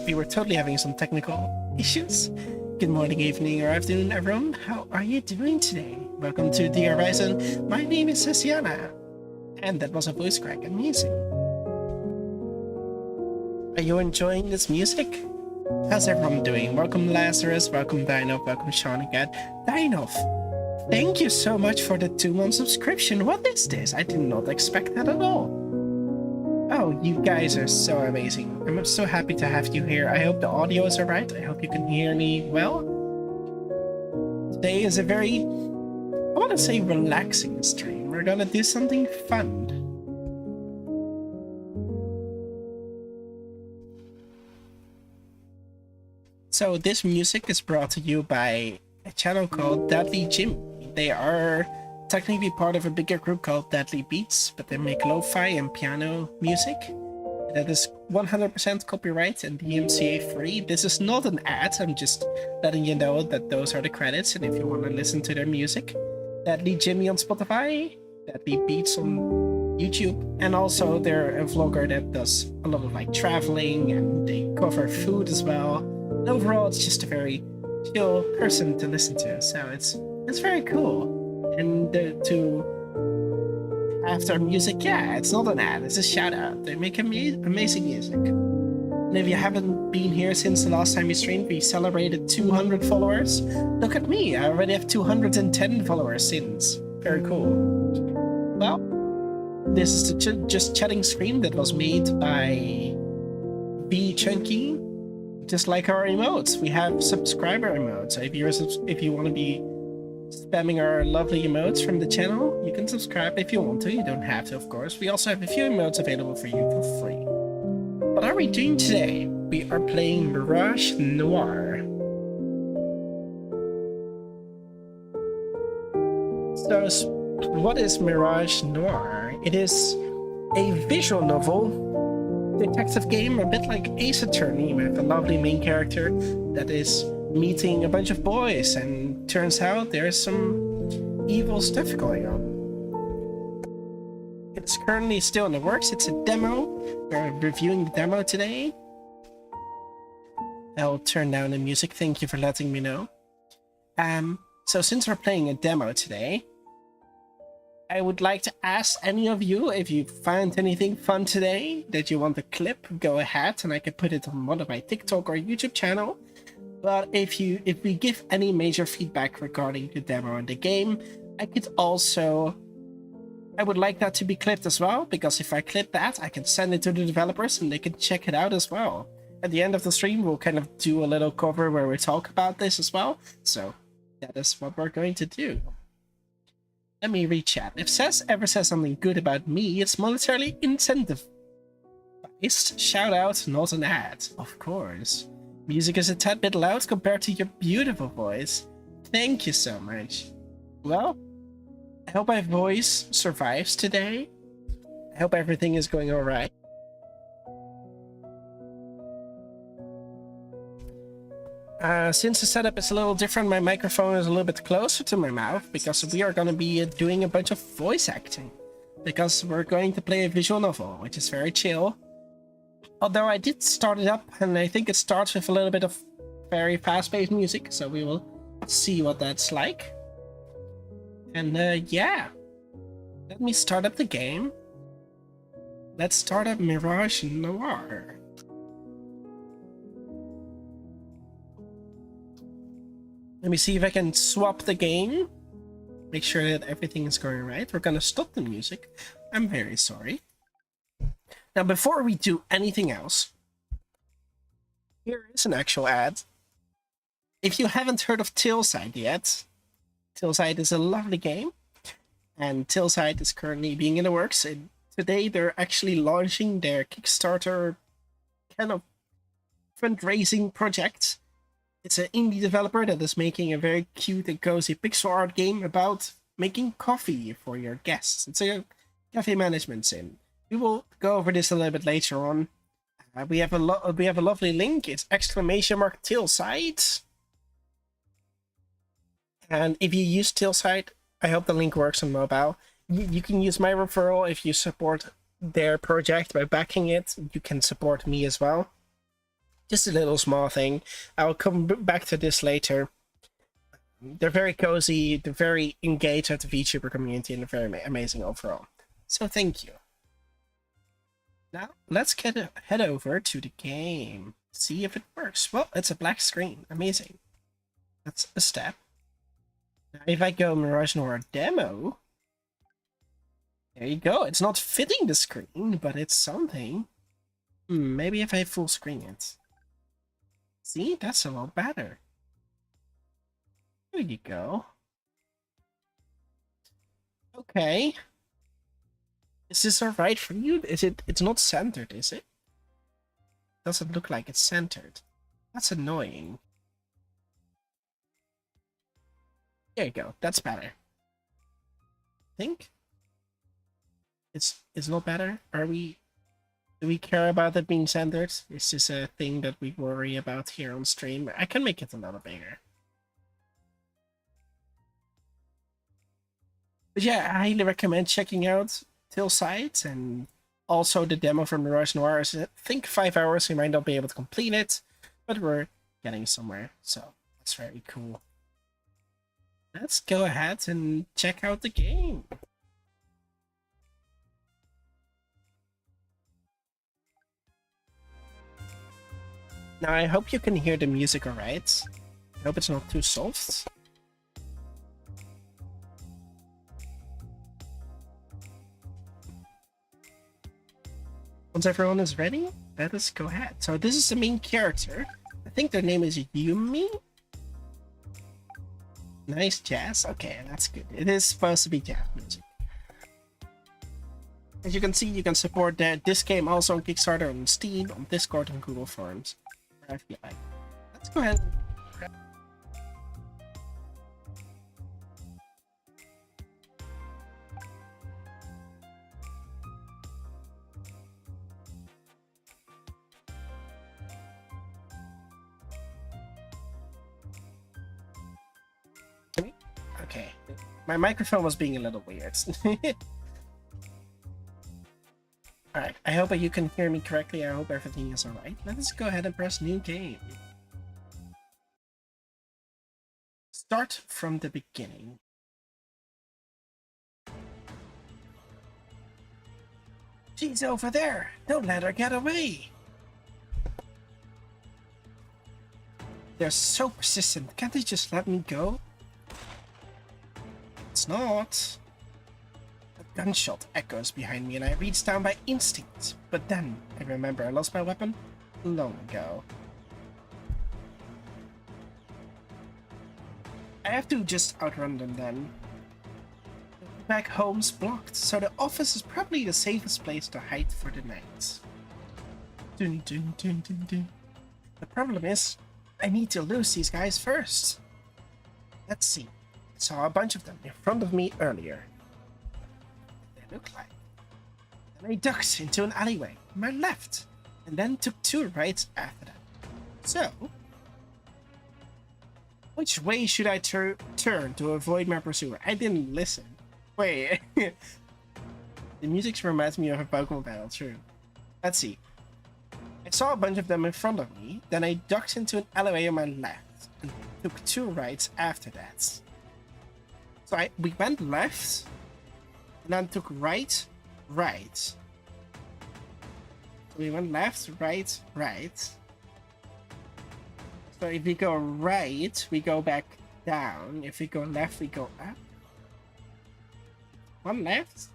We were totally having some technical issues. Good morning, evening, or afternoon, everyone. How are you doing today? Welcome to The Horizon. My name is Ceciana. And that was a voice crack. Amazing. Are you enjoying this music? How's everyone doing? Welcome, Lazarus. Welcome, Dinov. Welcome, Sean again. Dinov, thank you so much for the 2-month subscription. What is this? I did not expect that at all. Oh, you guys are so amazing. I'm so happy to have you here. I hope the audio is alright. I hope you can hear me well. Today is a very, I want to say, relaxing stream. We're gonna do something fun. So this music is brought to you by a channel called Deadly Jim. They are technically part of a bigger group called Deadly Beats, but they make lo-fi and piano music. That is 100% copyright and DMCA free. This is not an ad, I'm just letting you know that those are the credits, and if you want to listen to their music, Deadly Jimmy on Spotify, Deadly Beats on YouTube, and also they're a vlogger that does a lot of like traveling, and they cover food as well. And overall, it's just a very chill person to listen to, so it's very cool. And to have their music, yeah, it's not an ad, it's a shout out. They make amazing music. And if you haven't been here since the last time we streamed, we celebrated 200 followers. Look at me, I already have 210 followers since. Very cool. Well, this is the Just Chatting stream that was made by B Chunky. Just like our emotes, we have subscriber emotes. So if you want to be spamming our lovely emotes from the channel, you can subscribe if you want to. You don't have to, of course. We also have a few emotes available for you for free. What are we doing today? We are playing Mirage Noir. So, what is Mirage Noir? It is a visual novel detective game, a bit like Ace Attorney, with a lovely main character that is meeting a bunch of boys, and turns out there's some evil stuff going on. It's currently still in the works. It's a demo. We're reviewing the demo today. I'll turn down the music. Thank you for letting me know. So since we're playing a demo today, I would like to ask any of you, if you find anything fun today that you want to clip, go ahead, and I can put it on one of my TikTok or YouTube channel. But if we give any major feedback regarding the demo and the game, I would like that to be clipped as well, because if I clip that, I can send it to the developers and they can check it out as well. At the end of the stream, we'll kind of do a little cover where we talk about this as well. So that is what we're going to do. Let me read chat. If Cez ever says something good about me, it's monetarily incentivized. Shout out, not an ad. Of course. Music is a tad bit loud compared to your beautiful voice. Thank you so much. Well, I hope my voice survives today. I hope everything is going alright. Since the setup is a little different, my microphone is a little bit closer to my mouth, because we are going to be doing a bunch of voice acting. Because we're going to play a visual novel, which is very chill. Although I did start it up, and I think it starts with a little bit of very fast-paced music, so we will see what that's like. And yeah, let me start up the game. Let's start up Mirage Noir. Let me see if I can swap the game. Make sure that everything is going right. We're gonna stop the music. I'm very sorry. Now, before we do anything else, here is an actual ad. If you haven't heard of Tailside yet, Tailside is a lovely game, and Tailside is currently being in the works. And today, they're actually launching their Kickstarter kind of fundraising project. It's an indie developer that is making a very cute and cozy pixel art game about making coffee for your guests. It's a cafe management sim. We will go over this a little bit later on. We have a lovely link. It's !Tailside. And if you use Tailside, I hope the link works on mobile. You can use my referral if you support their project by backing it. You can support me as well. Just a little small thing. I'll come back to this later. They're very cozy, they're very engaged at the VTuber community, and they're very amazing overall. So thank you. Now, let's head over to the game. See if it works. Well, it's a black screen. Amazing. That's a step. Now, if I go Mirage Noir demo, there you go. It's not fitting the screen, but it's something. Maybe if I full screen it. See, that's a lot better. There you go. Okay. Is this alright for you? It's not centered, is it? Doesn't look like it's centered. That's annoying. There you go. That's better. Think? It's not better? Do we care about it being centered? Is this a thing that we worry about here on stream? I can make it a little bigger. But yeah, I highly recommend checking out Tillside and also the demo from Mirage Noir. I think 5 hours, we might not be able to complete it, but we're getting somewhere, so that's very cool. Let's go ahead and check out the game. Now, I hope you can hear the music alright. I hope it's not too soft. Once everyone is ready, let us go ahead. So this is the main character. I think their name is Yumi. Nice jazz. Okay, that's good. It is supposed to be jazz music. As you can see, you can support this game also on Kickstarter, on Steam, on Discord, and Google Forums. Let's go ahead. Okay, my microphone was being a little weird. Alright, I hope you can hear me correctly. I hope everything is alright. Let's go ahead and press new game. Start from the beginning. She's over there! Don't let her get away! They're so persistent. Can't they just let me go? It's not. A gunshot echoes behind me and I reach down by instinct. But then I remember I lost my weapon long ago. I have to just outrun them then. Back home's blocked, so the office is probably the safest place to hide for the night. Dun, dun, dun, dun, dun. The problem is, I need to lose these guys first. Let's see. I saw a bunch of them in front of me earlier. They look like. Then I ducked into an alleyway on my left, and then took 2 rights after that. So, which way should I turn to avoid my pursuer? I didn't listen. Wait. The music reminds me of a Pokemon battle, true. Let's see. I saw a bunch of them in front of me, then I ducked into an alleyway on my left, and took 2 rights after that. So we went left, and then took right. So we went left, right. So if we go right, we go back down. If we go left, we go up. 1 left?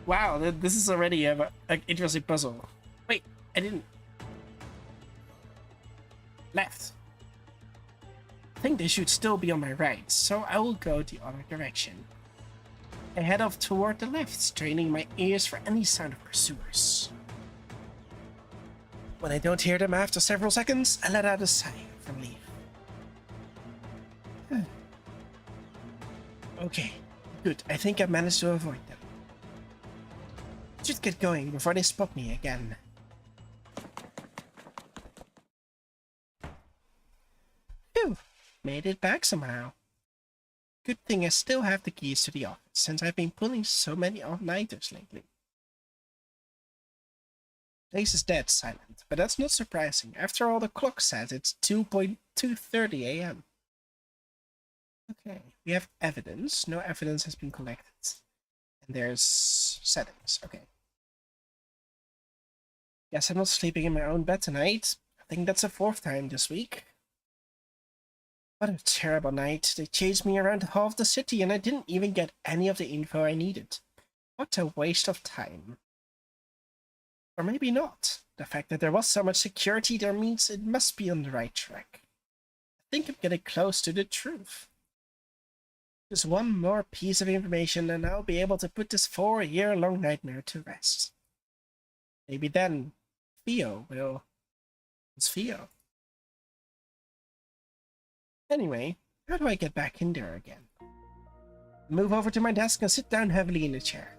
Wow, this is already an interesting puzzle. Wait, I didn't. Left. I think they should still be on my right, so I will go the other direction. I head off toward the left, straining my ears for any sound of pursuers. When I don't hear them after several seconds, I let out a sigh of relief. Okay, good. I think I managed to avoid them. Should get going before they spot me again. Phew, made it back somehow. Good thing I still have the keys to the office, since I've been pulling so many all-nighters lately. Place is dead silent, but that's not surprising. After all, the clock says it's 2:30 a.m. Okay, we have evidence. No evidence has been collected. And there's settings. Okay. Guess I'm not sleeping in my own bed tonight. I think that's the 4th time this week. What a terrible night. They chased me around half the city and I didn't even get any of the info I needed. What a waste of time. Or maybe not. The fact that there was so much security there means it must be on the right track. I think I'm getting close to the truth. Just one more piece of information and I'll be able to put this 4-year-long nightmare to rest. Maybe then Theo will... It's Theo. Anyway, how do I get back in there again? Move over to my desk and sit down heavily in the chair.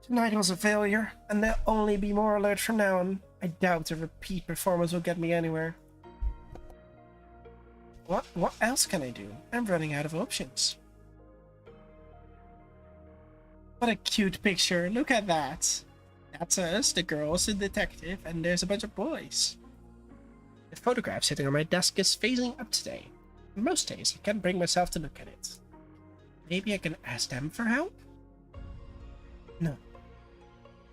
Tonight was a failure, and there'll only be more alert from now on. I doubt a repeat performance will get me anywhere. What else can I do? I'm running out of options. What a cute picture, look at that. That's us, the girls, the detective, and there's a bunch of boys. The photograph sitting on my desk is facing up today. Most days I can't bring myself to look at it. Maybe I can ask them for help? No.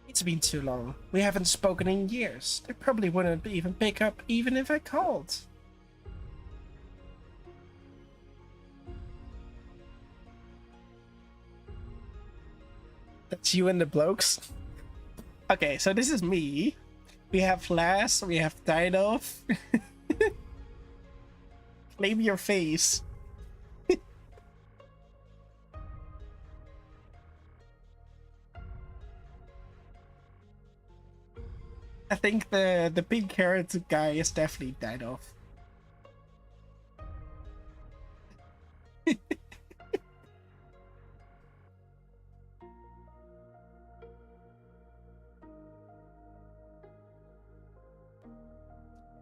It's been too long. We haven't spoken in years. They probably wouldn't even pick up even if I called. That's you and the blokes? Okay, so this is me. We have Lass, we have Dinoff. Claim your face. I think the pink carrot guy is definitely Dinoff.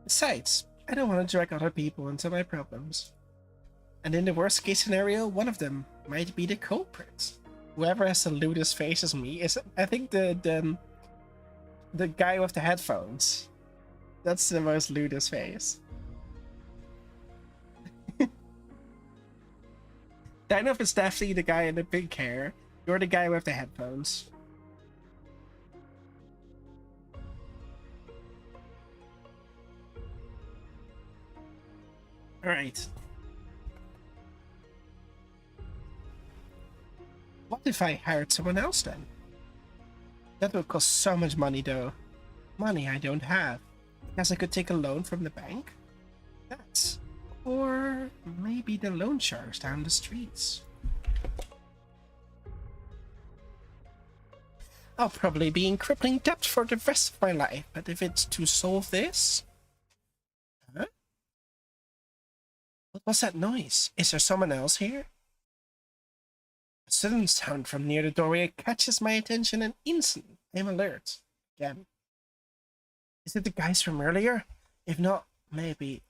Besides, I don't want to drag other people into my problems. And in the worst case scenario, one of them might be the culprit. Whoever has the lewdest face as me is, I think, the guy with the headphones. That's the most lewdest face. Dinoff is definitely the guy in the pink hair. You're the guy with the headphones. Alright. What if I hired someone else then? That would cost so much money though. Money I don't have. Guess I could take a loan from the bank? That's... Or maybe the loan sharks down the streets. I'll probably be in crippling debt for the rest of my life, but if it's to solve this... Huh? What was that noise? Is there someone else here? A sudden sound from near the doorway catches my attention and instantly I'm alert. Again. Is it the guys from earlier? If not, maybe...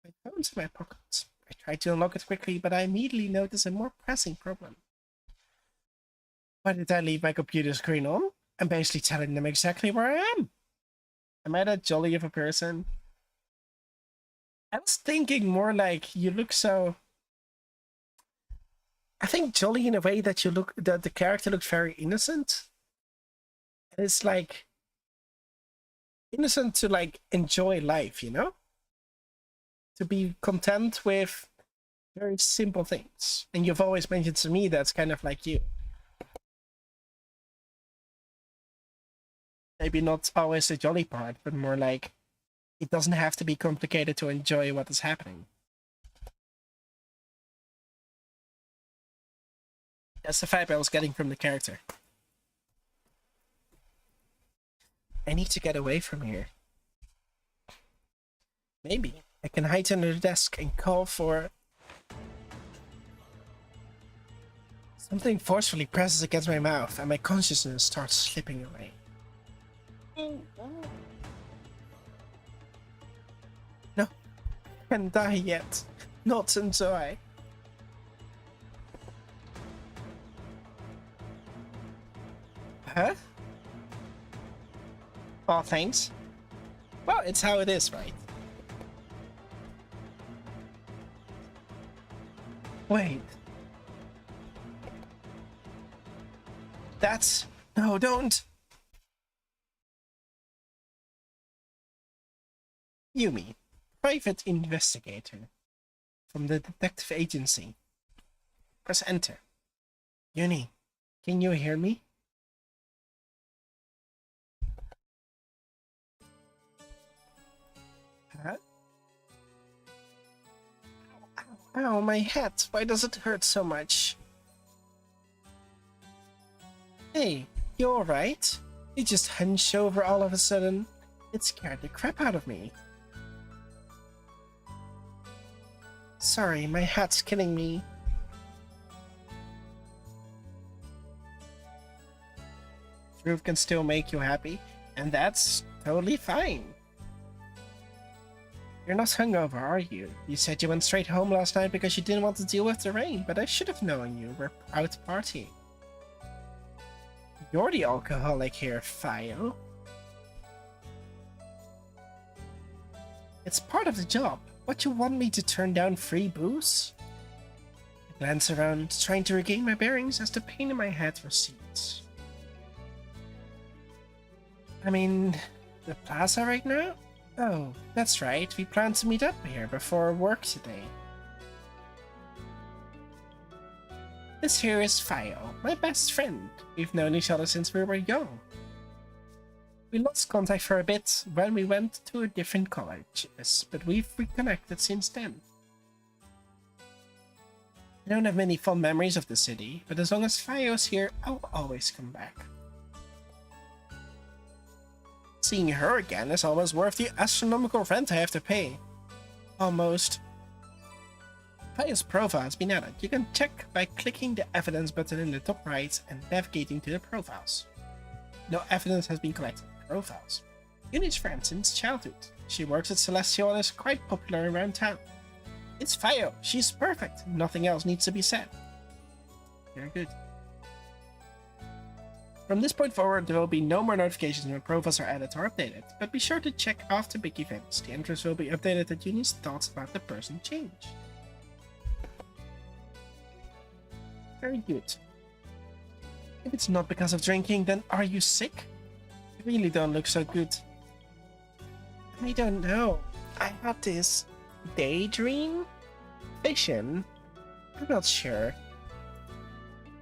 My phone's in my pocket. I tried to unlock it quickly, but I immediately noticed a more pressing problem. Why did I leave my computer screen on? I'm basically telling them exactly where I am. Am I that jolly of a person? I was thinking more like you look so... I think jolly in a way that you look... that the character looks very innocent. And it's like... innocent to like enjoy life, you know? To be content with very simple things. And you've always mentioned to me that's kind of like you. Maybe not always the jolly part, but more like it doesn't have to be complicated to enjoy what is happening. That's the vibe I was getting from the character. I need to get away from here. Maybe I can hide under the desk and call for... Something forcefully presses against my mouth and my consciousness starts slipping away. No, I can't die yet. Not until I... Huh? Oh, thanks. Well, it's how it is, right? Wait. That's... No, don't! Yumi, private investigator from the detective agency. Press enter. Yumi, can you hear me? Huh? Ow, my head. Why does it hurt so much? Hey, you alright? You just hunched over all of a sudden. It scared the crap out of me. Sorry, my hat's killing me. Truth can still make you happy, and that's totally fine. You're not hungover, are you? You said you went straight home last night because you didn't want to deal with the rain, but I should have known you were out partying. You're the alcoholic here, Fio. It's part of the job. What, you want me to turn down free booze? I glance around, trying to regain my bearings as the pain in my head recedes. I mean, the plaza right now? Oh, that's right. We plan to meet up here before work today. This here is Fio, my best friend. We've known each other since we were young. We lost contact for a bit when we went to a different college, but we've reconnected since then. I don't have many fond memories of the city, but as long as Fio's here, I'll always come back. Seeing her again is almost worth the astronomical rent I have to pay. Almost. Fio's profile has been added. You can check by clicking the evidence button in the top right and navigating to the profiles. No evidence has been collected. Profiles. Uni's friend since childhood. She works at Celestial and is quite popular around town. It's Fio. She's perfect. Nothing else needs to be said. Very good. From this point forward, there will be no more notifications when profiles are added or updated, but be sure to check after big events. The entries will be updated that Uni's thoughts about the person change. Very good. If it's not because of drinking, then are you sick? You really don't look so good. I don't know. I had this daydream? Vision? I'm not sure.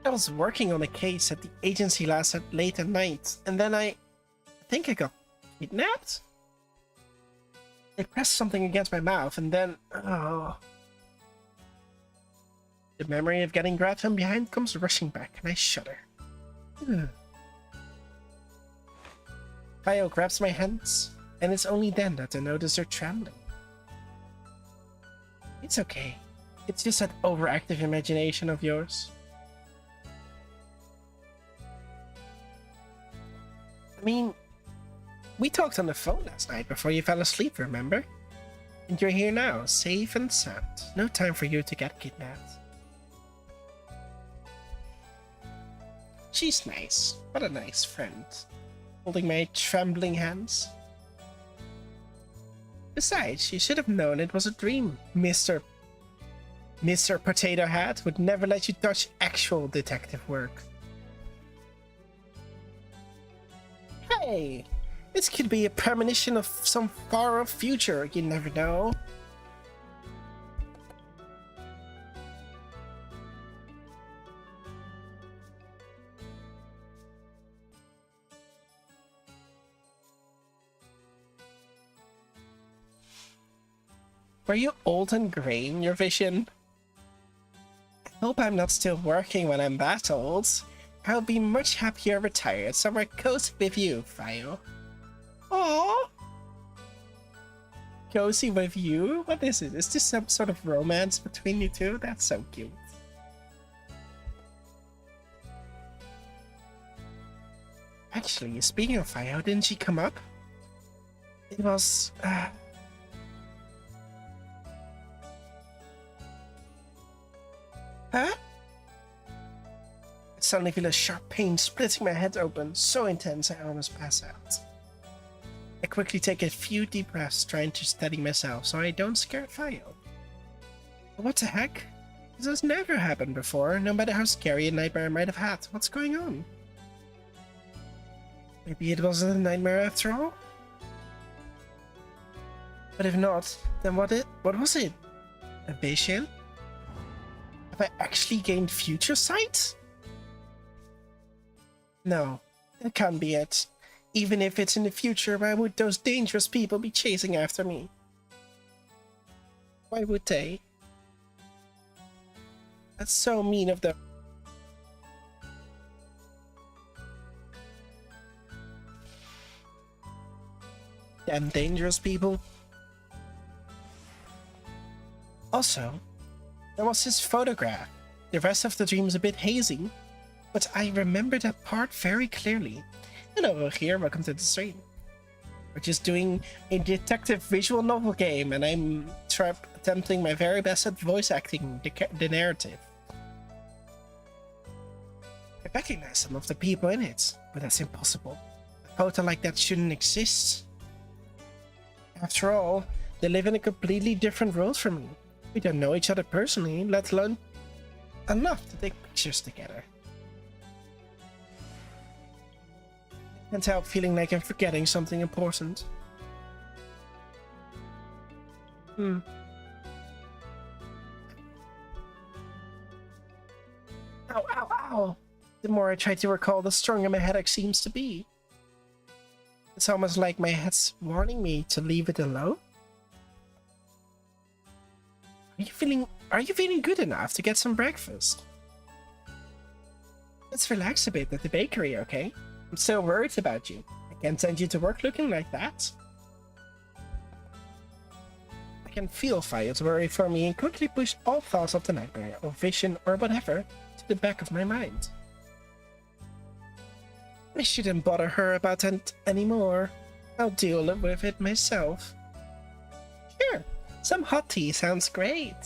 I was working on a case at the agency late at night, and then I think I got kidnapped? They pressed something against my mouth, and then... oh... The memory of getting grabbed from behind comes rushing back, and I shudder. Fio grabs my hands, and it's only then that I notice her trembling. It's okay. It's just that overactive imagination of yours. I mean, we talked on the phone last night before you fell asleep, remember? And you're here now, safe and sound. No time for you to get kidnapped. She's nice. What a nice friend. Holding my trembling hands. Besides, you should have known it was a dream. Mr. Potato Hat would never let you touch actual detective work. Hey! This could be a premonition of some far-off future, you never know. Were you old and grey in your vision? I hope I'm not still working when I'm that old. I'll be much happier retired, somewhere cozy with you, Fio. Aww! Cozy with you? What is it? Is this some sort of romance between you two? That's so cute. Actually, speaking of Fio, didn't she come up? It was... Huh? I suddenly feel a sharp pain splitting my head open, so intense I almost pass out. I quickly take a few deep breaths, trying to steady myself so I don't scare Fio. What the heck? This has never happened before, no matter how scary a nightmare I might have had. What's going on? Maybe it wasn't a nightmare after all? But if not, then what was it? A vision? Have I actually gained future sight? No, that can't be it. Even if it's in the future, why would those dangerous people be chasing after me? Why would they? That's so mean of them. Damn dangerous people. Also, there was his photograph. The rest of the dream is a bit hazy, but I remember that part very clearly. Hello here, welcome to the stream. We're just doing a detective visual novel game, and I'm attempting my very best at voice acting the narrative. I recognize some of the people in it, but that's impossible. A photo like that shouldn't exist. After all, they live in a completely different world from me. We don't know each other personally, let alone enough to take pictures together. I can't help feeling like I'm forgetting something important. Ow, ow, ow! The more I try to recall, the stronger my headache seems to be. It's almost like my head's warning me to leave it alone. Are you feeling good enough to get some breakfast? Let's relax a bit at the bakery, okay? I'm still worried about you. I can't send you to work looking like that. I can feel Fio's worry for me and quickly push all thoughts of the nightmare or vision or whatever to the back of my mind. I shouldn't bother her about that anymore. I'll deal with it myself. Sure, some hot tea sounds great.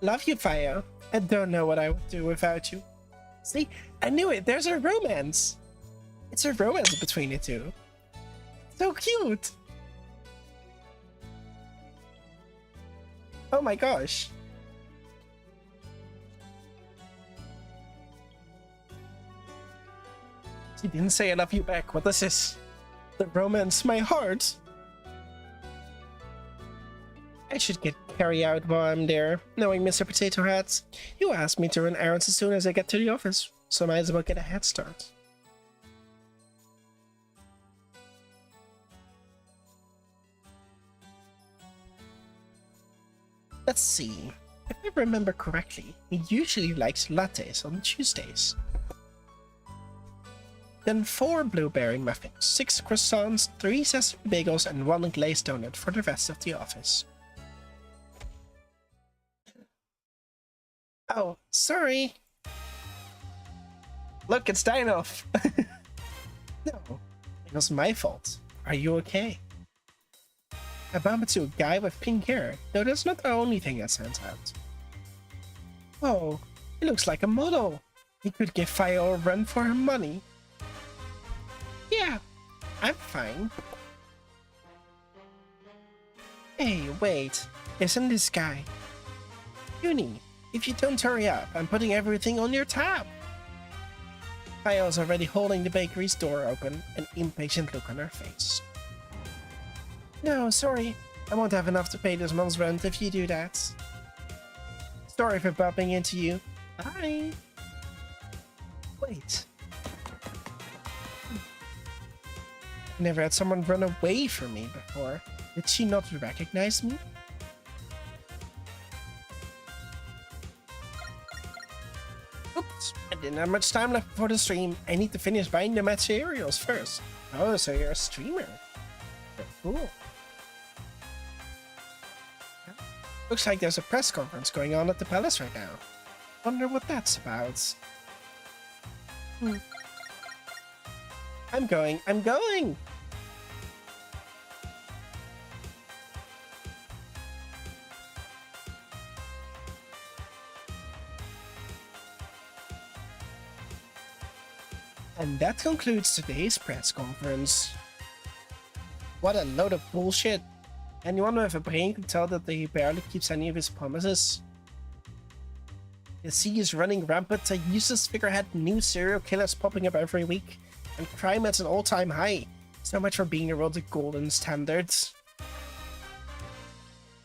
Love you, Fio. I don't know what I would do without you. See, I knew it. There's a romance. It's a romance between the two. So cute. Oh my gosh. She didn't say I love you back. What is this? The romance my heart. I should carry out while I'm there, knowing Mr. Potato Hat. You asked me to run errands as soon as I get to the office, so I might as well get a head start. Let's see. If I remember correctly, he usually likes lattes on Tuesdays. Then 4 blueberry muffins, 6 croissants, 3 sesame bagels, and 1 glazed donut for the rest of the office. Oh, sorry. Look, it's Dinoff. No, it was my fault. Are you okay? I bumped into a guy with pink hair, though that's not the only thing that stands out. Oh, he looks like a model. He could give Fio a run for her money. Yeah, I'm fine. Hey, wait. Isn't this guy? Uni, if you don't hurry up, I'm putting everything on your tab. Fio's already holding the bakery's door open, an impatient look on her face. No, sorry. I won't have enough to pay this month's rent if you do that. Sorry for bumping into you. Bye. Wait. I never had someone run away from me before. Did she not recognize me? Oops, I didn't have much time left before the stream. I need to finish buying the materials first. Oh, so you're a streamer. Cool. Looks like there's a press conference going on at the palace right now. Wonder what that's about. I'm going! And that concludes today's press conference. What a load of bullshit. Anyone with a brain could tell that he barely keeps any of his promises. The sea is running rampant, a useless figurehead, new serial killers popping up every week, and crime at an all-time high. So much for being the world's golden standards.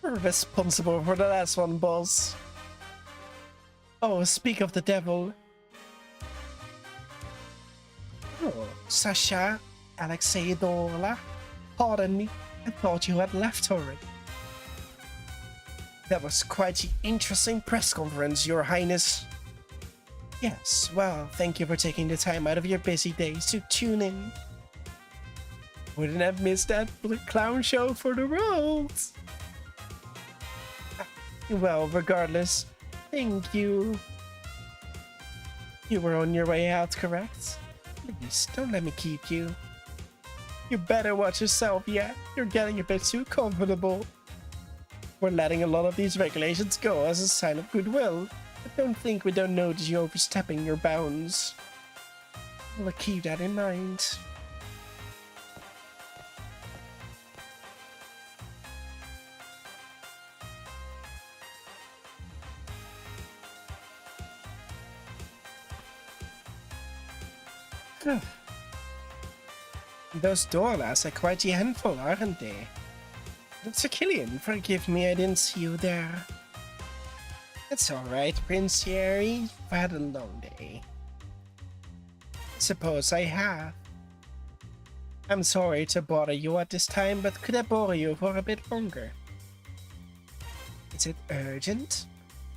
We're responsible for the last one, boss. Oh, speak of the devil. Oh, Sasha Alexeyevna, pardon me, I thought you had left already. That was quite an interesting press conference, Your Highness. Yes, well, thank you for taking the time out of your busy days to tune in. Wouldn't have missed that clown show for the world. Well, regardless, thank you. You were on your way out, correct? Please, don't let me keep you. You better watch yourself, yeah? You're getting a bit too comfortable. We're letting a lot of these regulations go as a sign of goodwill. But don't think we don't notice you overstepping your bounds. We'll keep that in mind. Those doorlasts are quite a handful, aren't they? Sir Killian, forgive me, I didn't see you there. It's alright, Prince Harry. I've had a long day. Suppose I have. I'm sorry to bother you at this time, but could I bother you for a bit longer? Is it urgent?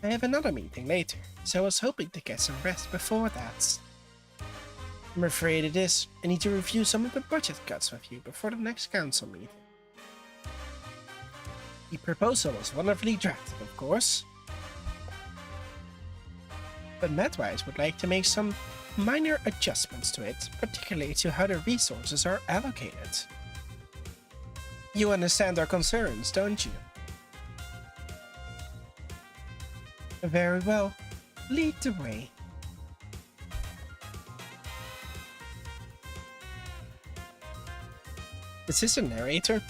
I have another meeting later, so I was hoping to get some rest before that. I'm afraid it is. I need to review some of the budget cuts with you before the next council meeting. The proposal was wonderfully drafted, of course. But Madwise would like to make some minor adjustments to it, particularly to how the resources are allocated. You understand our concerns, don't you? Very well. Lead the way. Is this a narrator?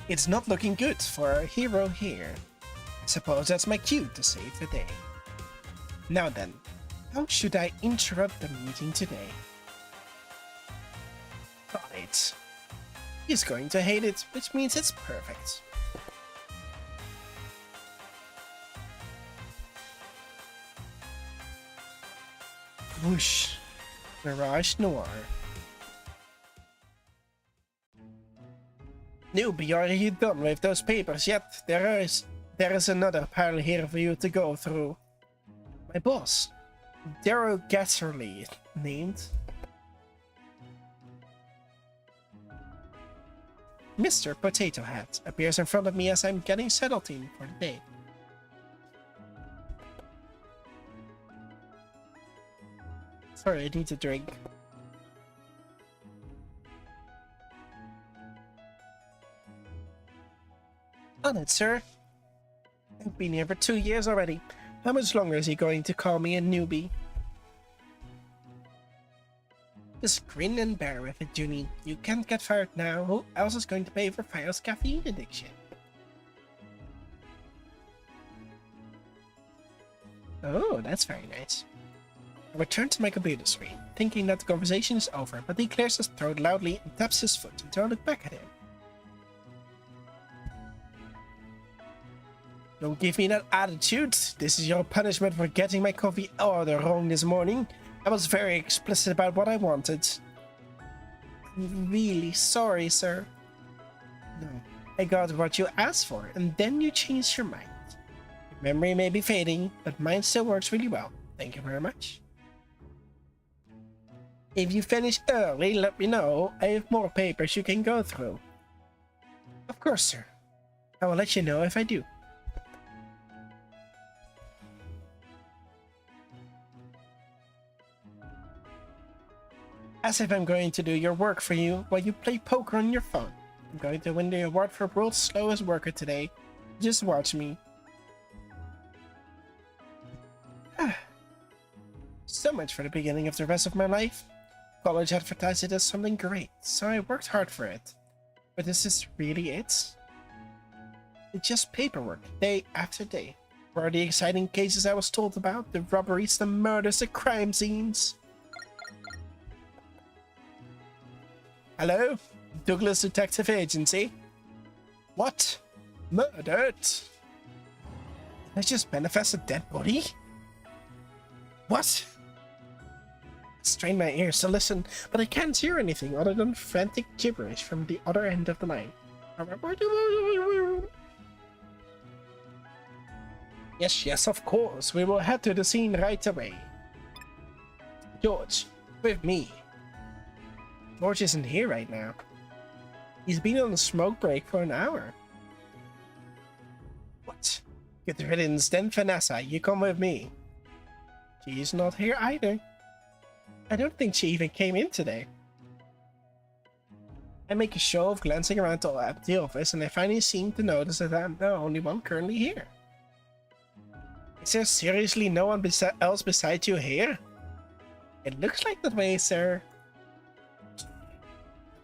It's not looking good for our hero here. I suppose that's my cue to save the day. Now then, how should I interrupt the meeting today? Got it. He's going to hate it, which means it's perfect. Whoosh. Mirage Noir. Newbie, are you done with those papers yet? There is another pile here for you to go through. My boss, derogatorily named Mr. Potato Hat, appears in front of me as I'm getting settled in for the day. Sorry, I need a drink. On it, sir. I've been here for 2 years already. How much longer is he going to call me a newbie? Just grin and bear with it, Junie. You can't get fired now. Who else is going to pay for Fire's caffeine addiction? Oh, that's very nice. I return to my computer screen, thinking that the conversation is over, but he clears his throat loudly and taps his foot until I look back at him. Don't give me that attitude. This is your punishment for getting my coffee order wrong this morning. I was very explicit about what I wanted. I'm really sorry, sir. No, I got what you asked for, and then you changed your mind. Your memory may be fading, but mine still works really well. Thank you very much. If you finish early, let me know. I have more papers you can go through. Of course, sir. I will let you know if I do. As if I'm going to do your work for you while you play poker on your phone. I'm going to win the award for world's slowest worker today. Just watch me. So much for the beginning of the rest of my life. College advertised it as something great, so I worked hard for it. But is this really it? It's just paperwork, day after day. Where are the exciting cases I was told about? The robberies, the murders, the crime scenes? Hello? Douglas Detective Agency? What? Murdered? I just manifest a dead body? What? I strain my ears to listen, but I can't hear anything other than frantic gibberish from the other end of the line. Yes, of course. We will head to the scene right away. George, with me. George isn't here right now. He's been on a smoke break for an hour. What? Good riddance then, Vanessa. You come with me. She's not here either. I don't think she even came in today. I make a show of glancing around the office, and I finally seem to notice that I'm the only one currently here. Is there seriously no one else besides you here? It looks like that way, sir.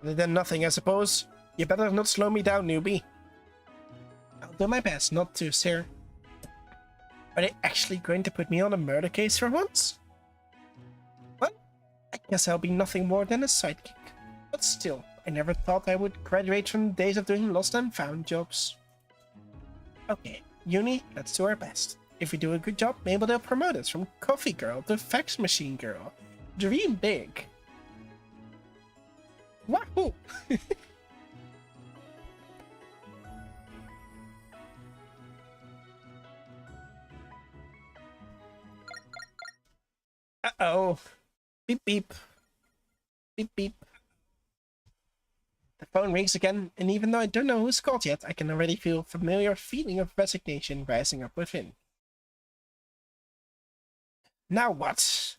Other than nothing, I suppose. You better not slow me down, newbie. I'll do my best not to, sir. Are they actually going to put me on a murder case for once? Well, I guess I'll be nothing more than a sidekick. But still, I never thought I would graduate from the days of doing lost and found jobs. Okay, uni, let's do our best. If we do a good job, maybe they'll promote us from coffee girl to fax machine girl. Dream big. Wahoo! Uh-oh. Beep beep. Beep beep. The phone rings again, and even though I don't know who's called yet, I can already feel a familiar feeling of resignation rising up within. Now what?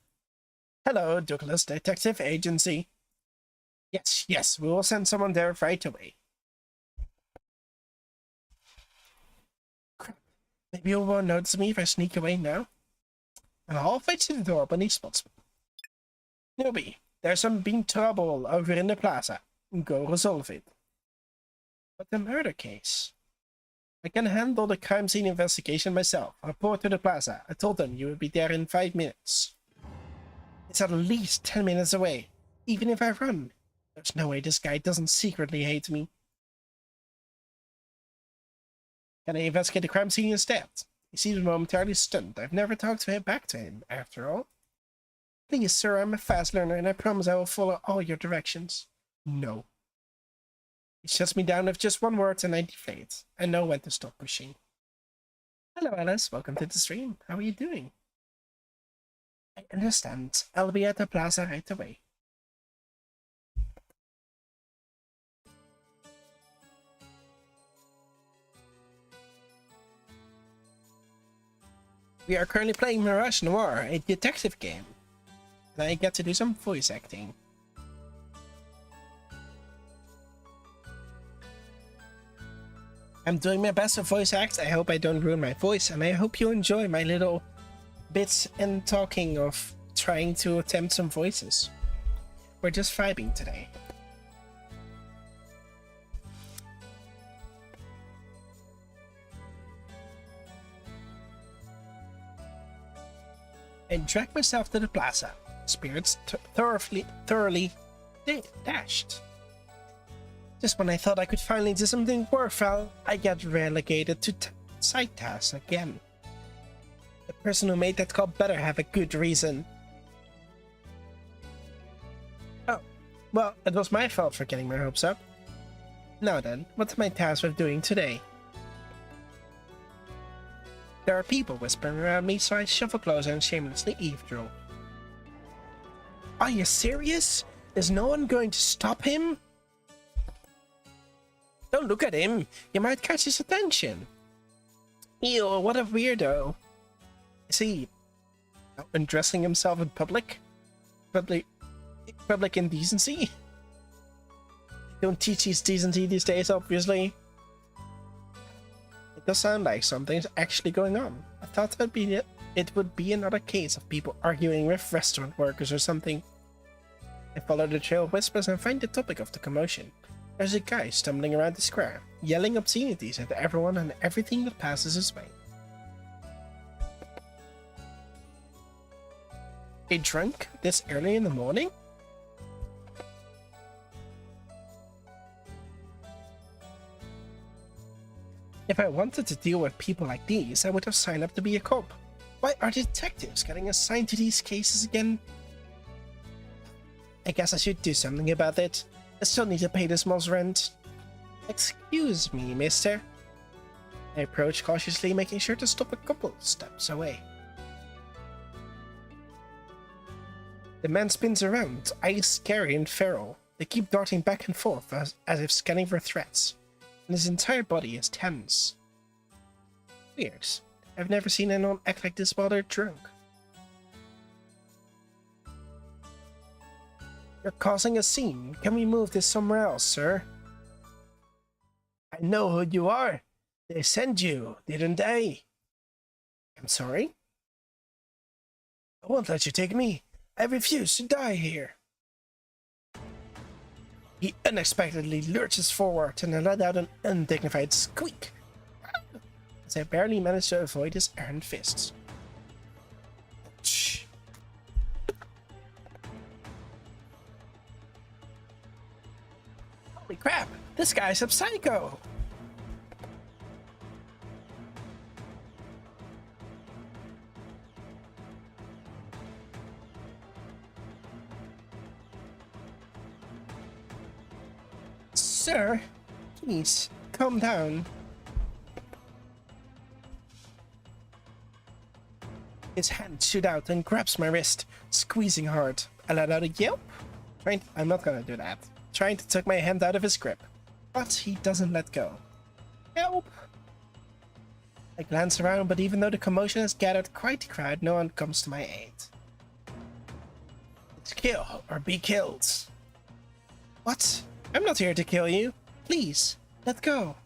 Hello, Douglas Detective Agency. Yes, we will send someone there right away. Crap. Maybe you won't notice me if I sneak away now. I'm halfway to the door when he spots me. Newbie, there's some been trouble over in the plaza. Go resolve it. But the murder case? I can handle the crime scene investigation myself. Report to the plaza. I told them you would be there in 5 minutes. It's at least 10 minutes away. Even if I run, there's no way this guy doesn't secretly hate me. Can I investigate the crime scene instead? He seems momentarily stunned. I've never talked to him back to him, after all. Please, sir, I'm a fast learner, and I promise I will follow all your directions. No. He shuts me down with just one word, and I deflate. I know when to stop pushing. Hello, Alice. Welcome to the stream. How are you doing? I understand. I'll be at the plaza right away. We are currently playing Mirage Noir, a detective game. And I get to do some voice acting. I'm doing my best to voice act. I hope I don't ruin my voice, and I hope you enjoy my little bits and talking of trying to attempt some voices. We're just vibing today. I dragged myself to the plaza, spirits thoroughly dashed. Just when I thought I could finally do something worthwhile, I get relegated to side tasks again. The person who made that call better have a good reason. Oh, well, it was my fault for getting my hopes up. Now then, what's my task with doing today? There are people whispering around me, so I shuffle closer and shamelessly eavesdrop. Are you serious? Is no one going to stop him? Don't look at him. You might catch his attention. Ew, what a weirdo. Is he undressing himself in public? Public indecency? Don't teach his decency these days, obviously. It does sound like something's actually going on. I thought I'd be it would be another case of people arguing with restaurant workers or something. I follow the trail of whispers and find the topic of the commotion. There's a guy stumbling around the square, yelling obscenities at everyone and everything that passes his way. A drunk this early in the morning? If I wanted to deal with people like these, I would have signed up to be a cop. Why are detectives getting assigned to these cases again? I guess I should do something about it. I still need to pay this month's rent. Excuse me, mister. I approach cautiously, making sure to stop a couple steps away. The man spins around, eyes scary and feral. They keep darting back and forth as if scanning for threats, and his entire body is tense. Weird. I've never seen anyone act like this while they're drunk. You're causing a scene. Can we move this somewhere else, sir? I know who you are. They sent you, didn't they? I'm sorry? I won't let you take me. I refuse to die here. He unexpectedly lurches forward and I let out an undignified squeak, as I barely managed to avoid his errant fists. Shh. Holy crap! This guy's a psycho! Sir, please, calm down. His hand shoots out and grabs my wrist, squeezing hard. I let out a yelp. I'm not gonna do that. Trying to tuck my hand out of his grip, but he doesn't let go. Help! I glance around, but even though the commotion has gathered quite the crowd, no one comes to my aid. It's kill or be killed. What? I'm not here to kill you. Please, let go.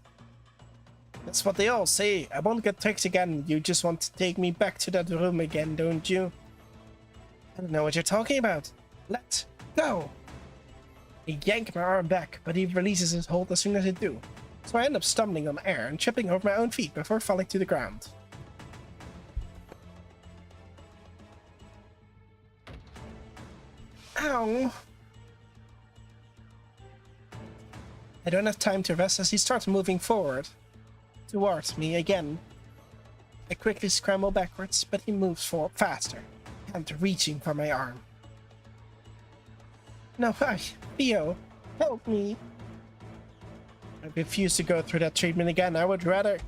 That's what they all say. I won't get tricked again. You just want to take me back to that room again, don't you? I don't know what you're talking about. Let go. I yank my arm back, but he releases his hold as soon as I do. So I end up stumbling on air and tripping over my own feet before falling to the ground. Ow! I don't have time to rest as he starts moving forward towards me again. I quickly scramble backwards, but he moves forward faster, hand reaching for my arm. No, Theo, help me. I refuse to go through that treatment again. I would rather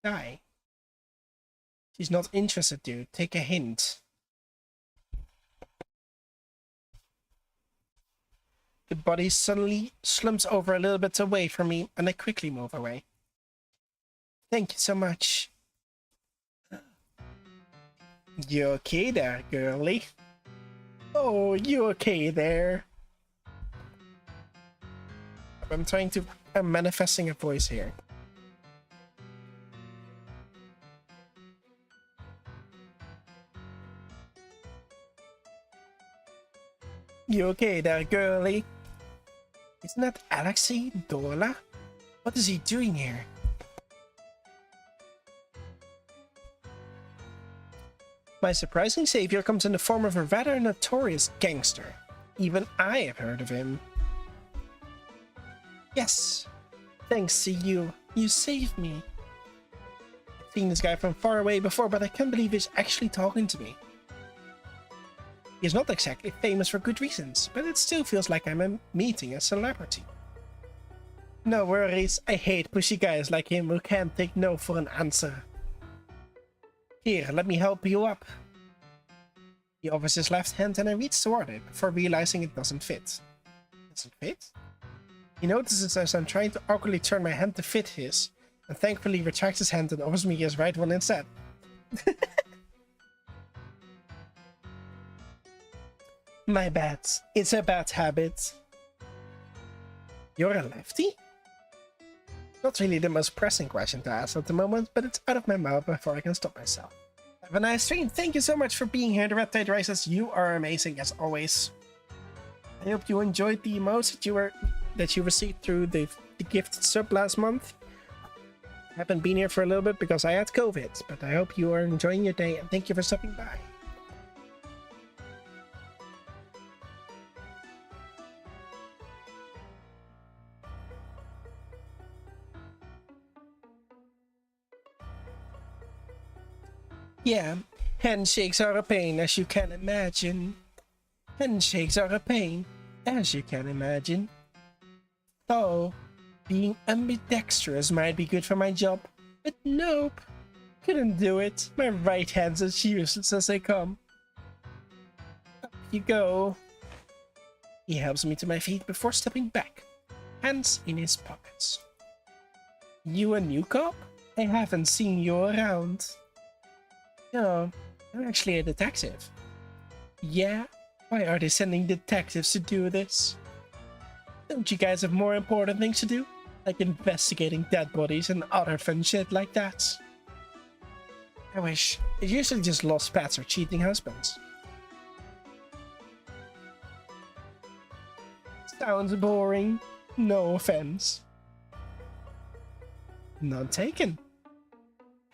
die. She's not interested, dude. Take a hint. The body suddenly slumps over a little bit away from me, and I quickly move away. Thank you so much. You okay there, girlie? Oh, you okay there? I'm manifesting a voice here. You okay there, girlie? Isn't that Alexei Dorla? What is he doing here? My surprising savior comes in the form of a rather notorious gangster. Even I have heard of him. Yes, thanks to you. You saved me. I've seen this guy from far away before, but I can't believe he's actually talking to me. He's not exactly famous for good reasons, but it still feels like I'm meeting a celebrity. No worries, I hate pushy guys like him who can't take no for an answer. Here, let me help you up. He offers his left hand and I reach toward it before realizing it doesn't fit. Does it fit? He notices as I'm trying to awkwardly turn my hand to fit his, and thankfully retracts his hand and offers me his right one instead. My bad. It's a bad habit. You're a lefty? Not really the most pressing question to ask at the moment, but it's out of my mouth before I can stop myself. Have a nice stream. Thank you so much for being here. The Red Tide Rises, you are amazing as always. I hope you enjoyed the emotes that you received through the gifted sub last month. I haven't been here for a little bit because I had COVID, but I hope you are enjoying your day and thank you for stopping by. Yeah, handshakes are a pain, as you can imagine. Handshakes are a pain, as you can imagine. So, being ambidextrous might be good for my job, but nope. Couldn't do it. My right hand's as useless as they come. Up you go. He helps me to my feet before stepping back, hands in his pockets. You a new cop? I haven't seen you around. No, I'm actually a detective. Yeah? Why are they sending detectives to do this? Don't you guys have more important things to do? Like investigating dead bodies and other fun shit like that? I wish. It's usually just lost pets or cheating husbands. Sounds boring. No offense. None taken.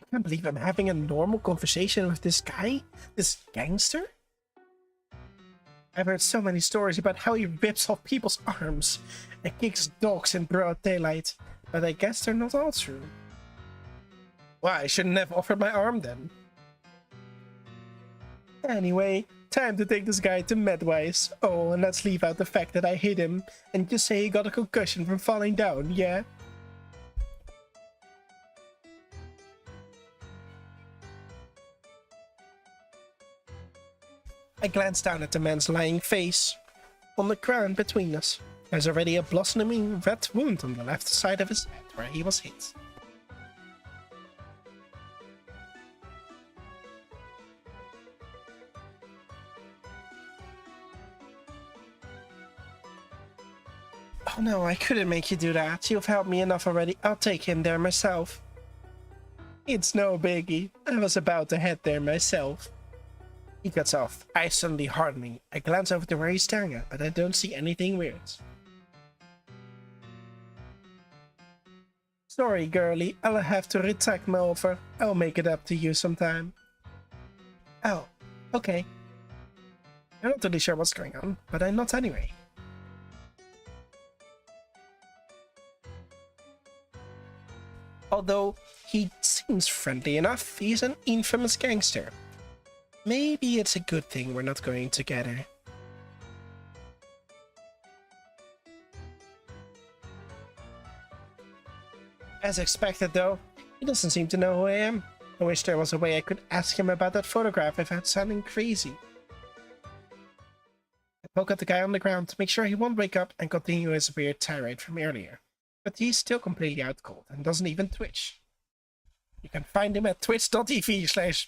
I can't believe I'm having a normal conversation with this guy? This gangster? I've heard so many stories about how he rips off people's arms and kicks dogs in broad daylight, but I guess they're not all true. Well, I shouldn't have offered my arm then. Anyway, time to take this guy to Medwise. Oh, and let's leave out the fact that I hit him and just say he got a concussion from falling down, yeah? I glanced down at the man's lying face. On the ground between us, there's already a blossoming red wound on the left side of his head where he was hit. Oh no, I couldn't make you do that. You've helped me enough already. I'll take him there myself. It's no biggie. I was about to head there myself. He cuts off, eyes suddenly hardening. I glance over to where he's staring at, but I don't see anything weird. Sorry, girlie. I'll have to retract my offer. I'll make it up to you sometime. Oh, okay. I'm not really sure what's going on, but I'm not anyway. Although he seems friendly enough, he's an infamous gangster. Maybe it's a good thing we're not going together. As expected though, he doesn't seem to know who I am. I wish there was a way I could ask him about that photograph without sounding crazy. I poke at the guy on the ground to make sure he won't wake up and continue his weird tirade from earlier. But he's still completely out cold and doesn't even twitch. You can find him at twitch.tv/crazypsycho.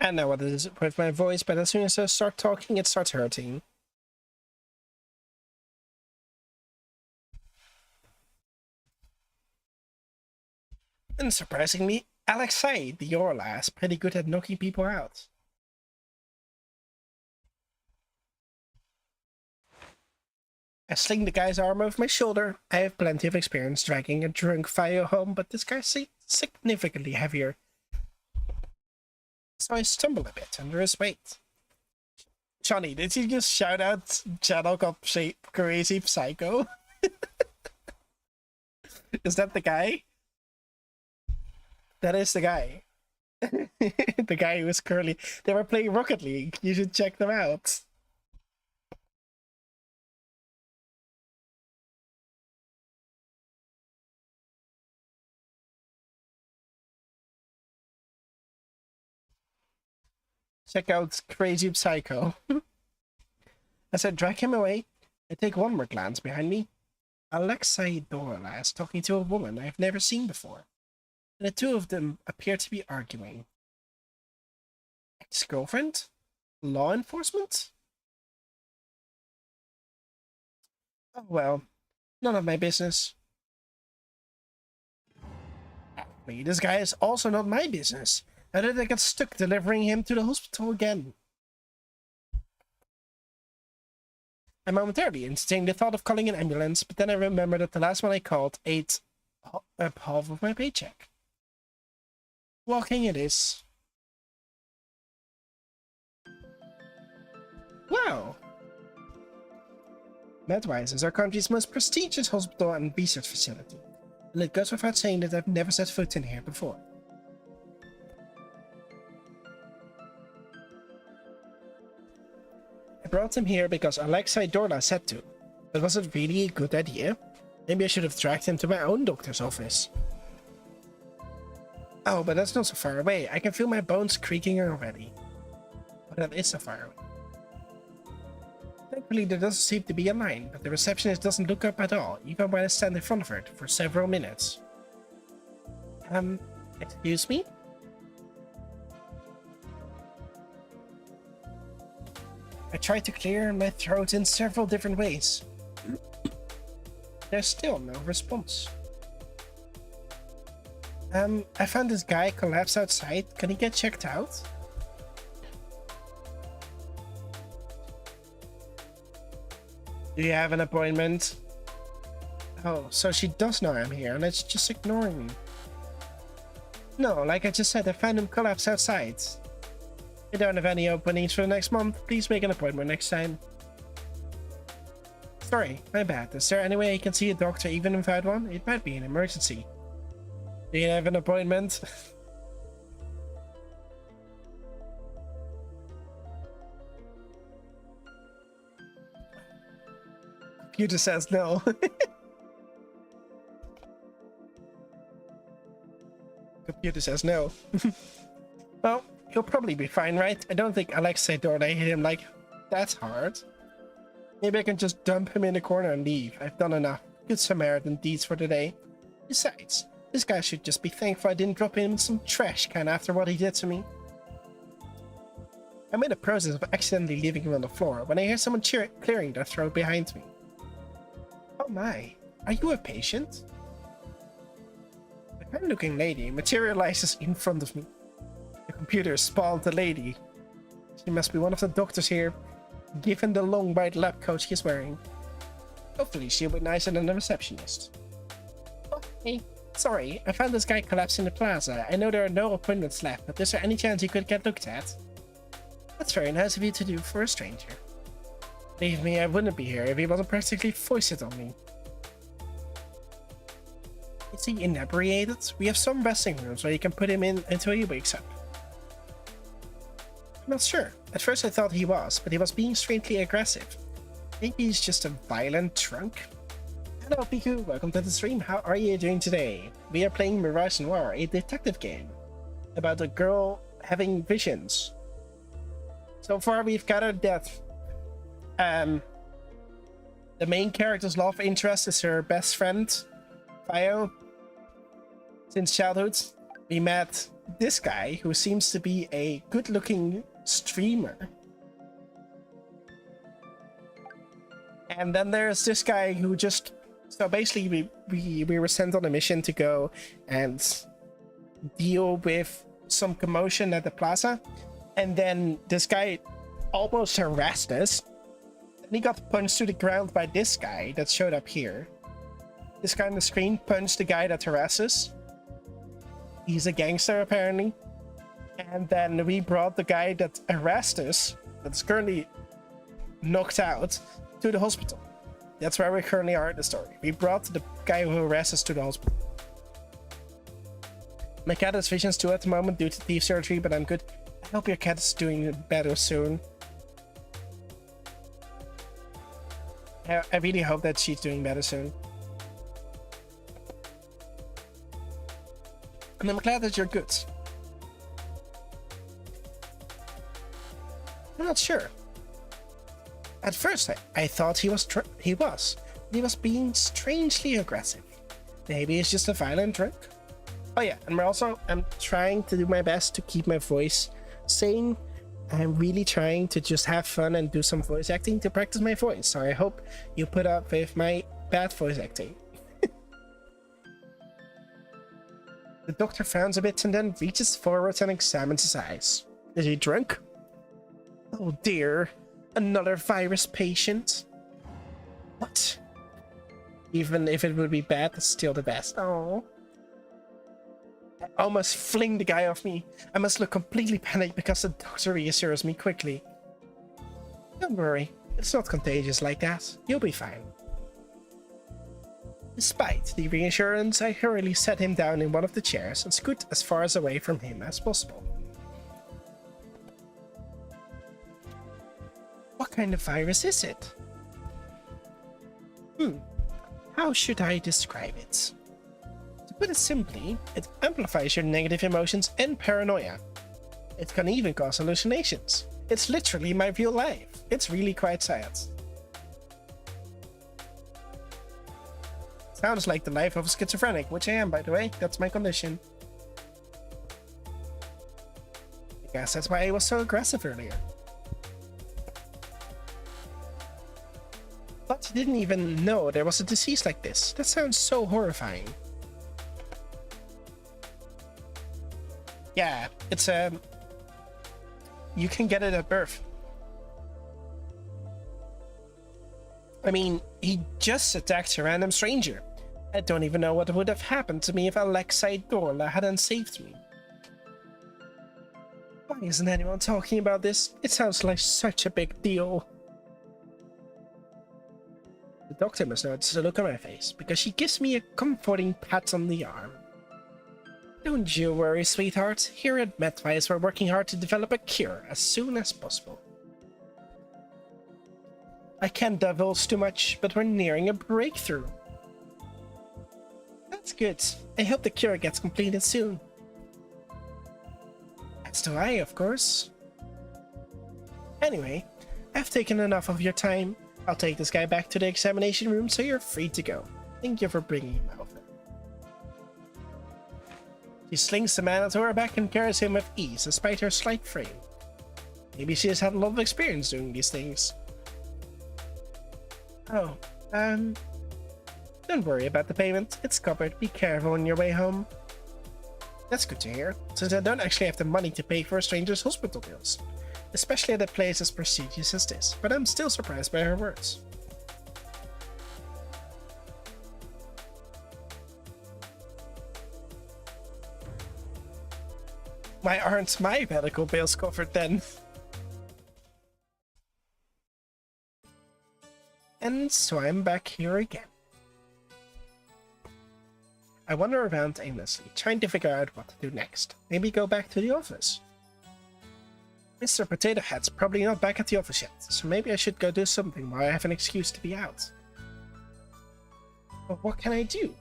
I know what it is with my voice, but as soon as I start talking, it starts hurting. And surprisingly, Alexei, the Orla, is pretty good at knocking people out. I sling the guy's arm over my shoulder. I have plenty of experience dragging a drunk fire home, but this guy's significantly heavier. So I stumble a bit under his weight. Johnny, did you just shout out channel called Crazy Psycho? Is that the guy? That is the guy. The guy who was currently... They were playing Rocket League. You should check them out. Check out Crazy Psycho. As I drag him away, I take one more glance behind me. Alexei Dorla is talking to a woman I have never seen before, and the two of them appear to be arguing. Ex-girlfriend? Law enforcement? Oh well, none of my business. Actually, this guy is also not my business. How did I get stuck delivering him to the hospital again? I momentarily entertained the thought of calling an ambulance, but then I remembered that the last one I called ate up half of my paycheck. Walking it is. Wow! Medwise is our country's most prestigious hospital and research facility, and it goes without saying that I've never set foot in here before. I brought him here because Alexei Dorla said to, but was it really a good idea? Maybe I should have dragged him to my own doctor's office. Oh, but that's not so far away. I can feel my bones creaking already. But that is so far away. Thankfully, there doesn't seem to be a line, but the receptionist doesn't look up at all, even when I stand in front of her for several minutes. Excuse me? I tried to clear my throat in several different ways. There's still no response. I found this guy collapsed outside. Can he get checked out? Do you have an appointment? Oh, so she does know I'm here and it's just ignoring me. No, like I just said, I found him collapsed outside. I don't have any openings for the next month. Please make an appointment next time. Sorry, my bad. Is there any way I can see a doctor even without one? It might be an emergency. Do you have an appointment? Computer says no. Computer says no. Well, he'll probably be fine, right? I don't think Alexei Dorla hit him like that hard. Maybe I can just dump him in the corner and leave. I've done enough good Samaritan deeds for today. Besides, this guy should just be thankful I didn't drop him in some trash can after what he did to me. I'm in the process of accidentally leaving him on the floor when I hear someone clearing their throat behind me. Oh my, are you a patient? A kind-looking lady materializes in front of me. The computer spawned the lady. She must be one of the doctors here, given the long white lab coat she's wearing. Hopefully she'll be nicer than the receptionist. Oh, hey, sorry, I found this guy collapsed in the plaza. I know there are no appointments left, but is there any chance you could get looked at? That's very nice of you to do for a stranger. Believe me, I wouldn't be here if he wasn't practically foisted on me. Is he inebriated? We have some resting rooms where you can put him in until he wakes up. I'm not sure. At first I thought he was, but he was being strangely aggressive. Maybe he's just a violent drunk? Hello Piku, welcome to the stream. How are you doing today? We are playing Mirage Noir, a detective game about a girl having visions. So far we've gathered that the main character's love interest is her best friend, Fio. Since childhood, we met this guy who seems to be a good-looking streamer. And then there's this guy who just... So basically we were sent on a mission to go and deal with some commotion at the plaza. And then this guy almost harassed us. And he got punched to the ground by this guy that showed up here. This guy on the screen punched the guy that harasses. He's a gangster, apparently. And then we brought the guy that harassed us, that's currently knocked out, to the hospital. That's where we currently are in the story. We brought the guy who harassed us to the hospital. My cat has visions too at the moment due to teeth surgery, but I'm good. I hope your cat is doing better soon. I really hope that she's doing better soon. And I'm glad that you're good. I'm not sure. At first, I thought he was being strangely aggressive. Maybe he's just a violent drunk. Oh yeah, and I'm trying to do my best to keep my voice sane. I'm really trying to just have fun and do some voice acting to practice my voice. So I hope you put up with my bad voice acting. The doctor frowns a bit and then reaches forward and examines his eyes. Is he drunk? Oh dear, another virus patient. What? Even if it would be bad, it's still the best. Oh. I almost fling the guy off me. I must look completely panicked because the doctor reassures me quickly. Don't worry, it's not contagious like that. You'll be fine. Despite the reassurance, I hurriedly set him down in one of the chairs and scoot as far away from him as possible. What kind of virus is it? How should I describe it? To put it simply, it amplifies your negative emotions and paranoia. It can even cause hallucinations. It's literally my real life. It's really quite sad. Sounds like the life of a schizophrenic, which I am, by the way. That's my condition. I guess that's why I was so aggressive earlier. But I didn't even know there was a disease like this. That sounds so horrifying. Yeah, it's you can get it at birth. I mean, he just attacked a random stranger. I don't even know what would have happened to me if Alexei Dorla hadn't saved me. Why isn't anyone talking about this? It sounds like such a big deal. The doctor must notice the look on my face, because she gives me a comforting pat on the arm. Don't you worry, sweetheart. Here at MedWise, we're working hard to develop a cure as soon as possible. I can't divulge too much, but we're nearing a breakthrough. That's good. I hope the cure gets completed soon. As do I, of course. Anyway, I've taken enough of your time. I'll take this guy back to the examination room so you're free to go. Thank you for bringing him over. She slings the man onto her back and carries him with ease, despite her slight frame. Maybe she has had a lot of experience doing these things. Oh, don't worry about the payment. It's covered. Be careful on your way home. That's good to hear, since I don't actually have the money to pay for a stranger's hospital bills, especially at a place as prestigious as this, but I'm still surprised by her words. Why aren't my medical bills covered then? And so I'm back here again. I wander around aimlessly, trying to figure out what to do next. Maybe go back to the office. Mr. Potato Head's probably not back at the office yet, so maybe I should go do something while I have an excuse to be out. But what can I do?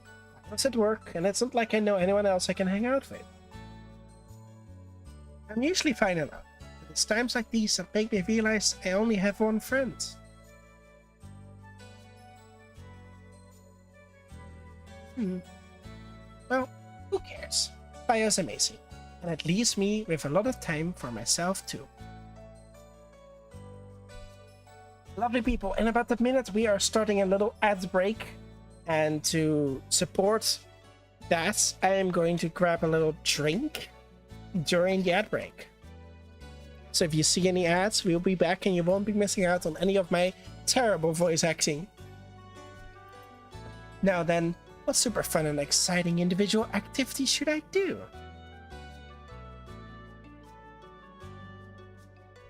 I was at work, and it's not like I know anyone else I can hang out with. I'm usually fine enough, but it's times like these that make me realize I only have one friend. Well, who cares? Bio's amazing, and it leaves me with a lot of time for myself too. Lovely people, in about a minute we are starting a little ad break, and to support that I am going to grab a little drink during the ad break. So if you see any ads, we'll be back and you won't be missing out on any of my terrible voice acting. Now then, what super fun and exciting individual activity should I do?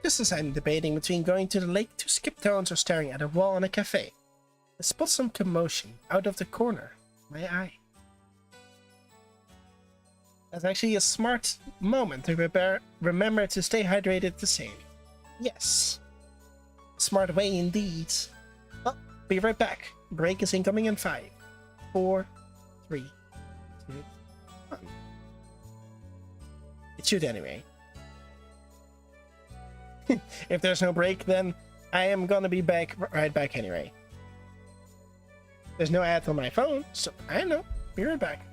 Just as I'm debating between going to the lake to skip tones or staring at a wall in a cafe, I spot some commotion out of the corner of my eye. That's actually a smart moment to remember to stay hydrated the same. Yes. Smart way indeed. Well, be right back. Break is incoming in 5, 4, 3, 2, 1. It should anyway. If there's no break, then I am gonna be right back anyway. There's no ad on my phone, so I know. Be right back.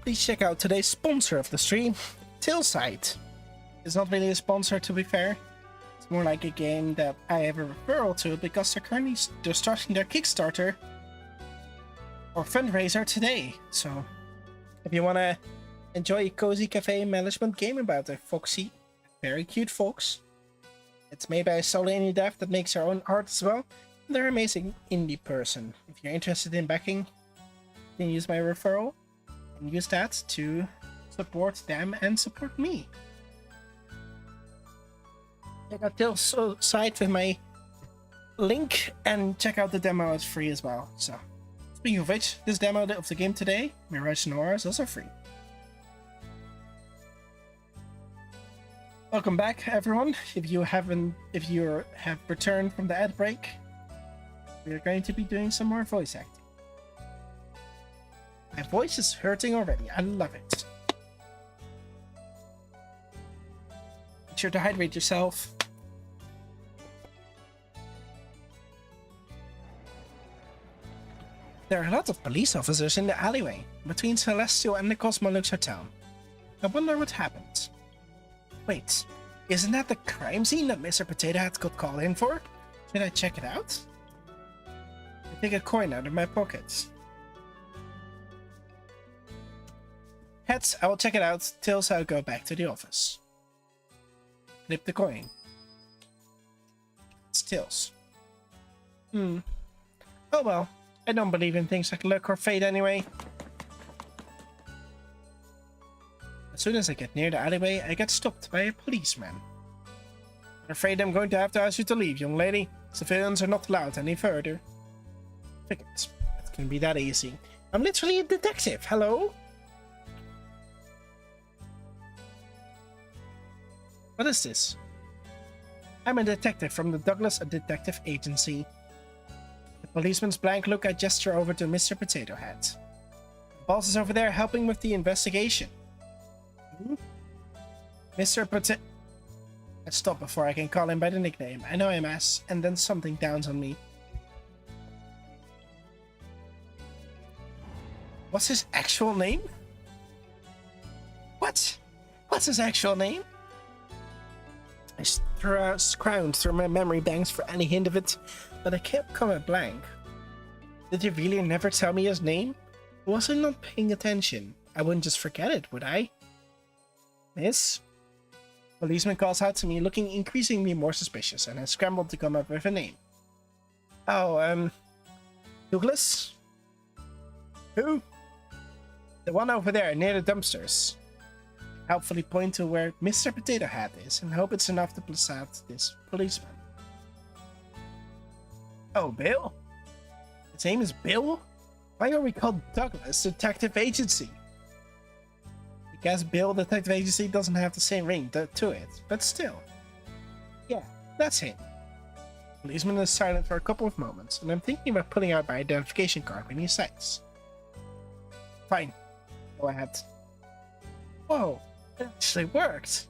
Please check out today's sponsor of the stream, Tailsight. It's not really a sponsor, to be fair. It's more like a game that I have a referral to because they're starting their Kickstarter or fundraiser today. So if you want to enjoy a cozy cafe management game about a foxy, very cute fox, it's made by a solo indie dev that makes their own art as well. They're an amazing indie person. If you're interested in backing, you can use my referral and use that to support them and support me. Check out Tail's site with my link and check out the demo. It's free as well. So speaking of which, this demo of the game today, Mirage Noir, is also free. Welcome back, everyone. If you have returned from the ad break, we are going to be doing some more voice acting. My voice is hurting already. I love it. Make sure to hydrate yourself. There are a lot of police officers in the alleyway between Celestial and the Cosmolux Hotel. I wonder what happened. Wait, isn't that the crime scene that Mr. Potato Head got called in for? Should I check it out? I take a coin out of my pocket. Heads, I will check it out. Tails, I'll go back to the office. Flip the coin. It's Tails. Oh well, I don't believe in things like luck or fate anyway. As soon as I get near the alleyway, I get stopped by a policeman. I'm afraid I'm going to have to ask you to leave, young lady. Civilians are not allowed any further. Figured. It can be that easy. I'm literally a detective, hello? What is this? I'm a detective from the Douglas Detective Agency. The policeman's blank look, I gesture over to Mr. Potato Head. The boss is over there helping with the investigation. Mr. Potato... I stop before I can call him by the nickname. I know him as, and then something downs on me. What's his actual name? What? What's his actual name? I scrounged through my memory banks for any hint of it, but I kept coming blank. Did you really never tell me his name? Was I not paying attention? I wouldn't just forget it, would I? Miss? Policeman calls out to me, looking increasingly more suspicious, and I scrambled to come up with a name. Oh, Douglas? Who? The one over there, near the dumpsters. Helpfully point to where Mr. Potato Head is, and hope it's enough to plus out this policeman. Oh, Bill? His name is Bill? Why are we called Douglas Detective Agency? I guess Bill Detective Agency doesn't have the same ring to it, but still. Yeah, that's him. The policeman is silent for a couple of moments, and I'm thinking about pulling out my identification card when he sighs. Fine. Go ahead. Whoa, it actually worked.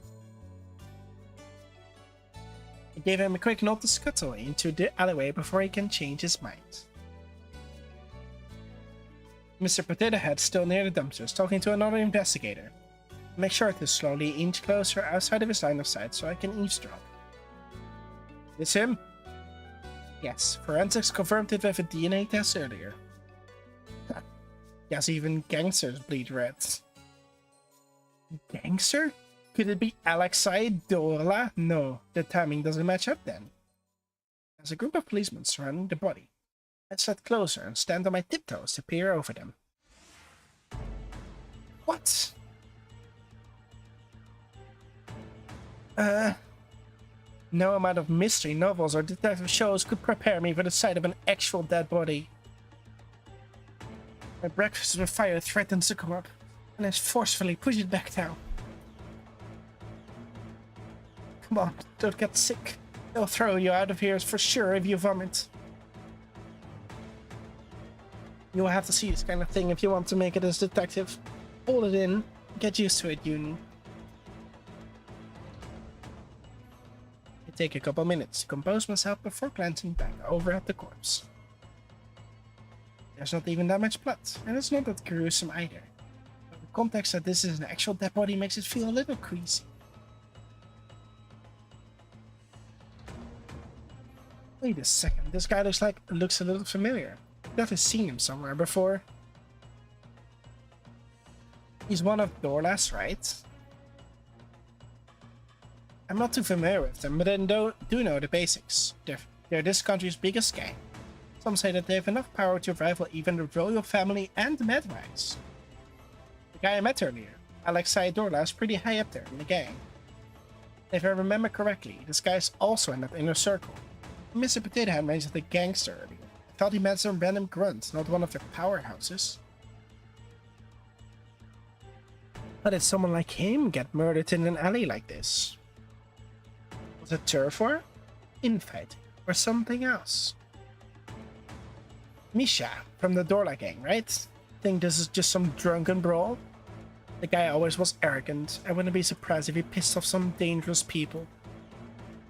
I gave him a quick nod to scuttle into the alleyway before he can change his mind. Mr. Potato Head still near the dumpsters, talking to another investigator. I make sure to slowly inch closer outside of his line of sight so I can eavesdrop. This him? Yes, forensics confirmed it with a DNA test earlier. Yes, even gangsters bleed red. Gangster? Could it be Alexei Dorla? No, the timing doesn't match up then. As a group of policemen surrounding the body, I slide closer and stand on my tiptoes to peer over them. What? No amount of mystery novels or detective shows could prepare me for the sight of an actual dead body. My breakfast with fire threatens to come up, and I forcefully push it back down. Come on, don't get sick. They'll throw you out of here for sure if you vomit. You will have to see this kind of thing if you want to make it as detective. Hold it in. Get used to it, Union. I take a couple minutes to compose myself before glancing back over at the corpse. There's not even that much blood, and it's not that gruesome either. But the context that this is an actual dead body makes it feel a little queasy. Wait a second, this guy looks a little familiar. I've definitely seen him somewhere before. He's one of Dorla's, right? I'm not too familiar with them, but I do know the basics. They're this country's biggest gang. Some say that they have enough power to rival even the royal family and the Mad Rice. The guy I met earlier, Alexei Dorla, is pretty high up there in the gang. If I remember correctly, this guy is also in that inner circle. Mr. Potato Head mentioned the gangster earlier. I thought he meant some random grunt, not one of their powerhouses. How did someone like him get murdered in an alley like this? Was it turf war, infighting, or something else? Misha, from the Dorla gang, right? Think this is just some drunken brawl? The guy always was arrogant. I wouldn't be surprised if he pissed off some dangerous people.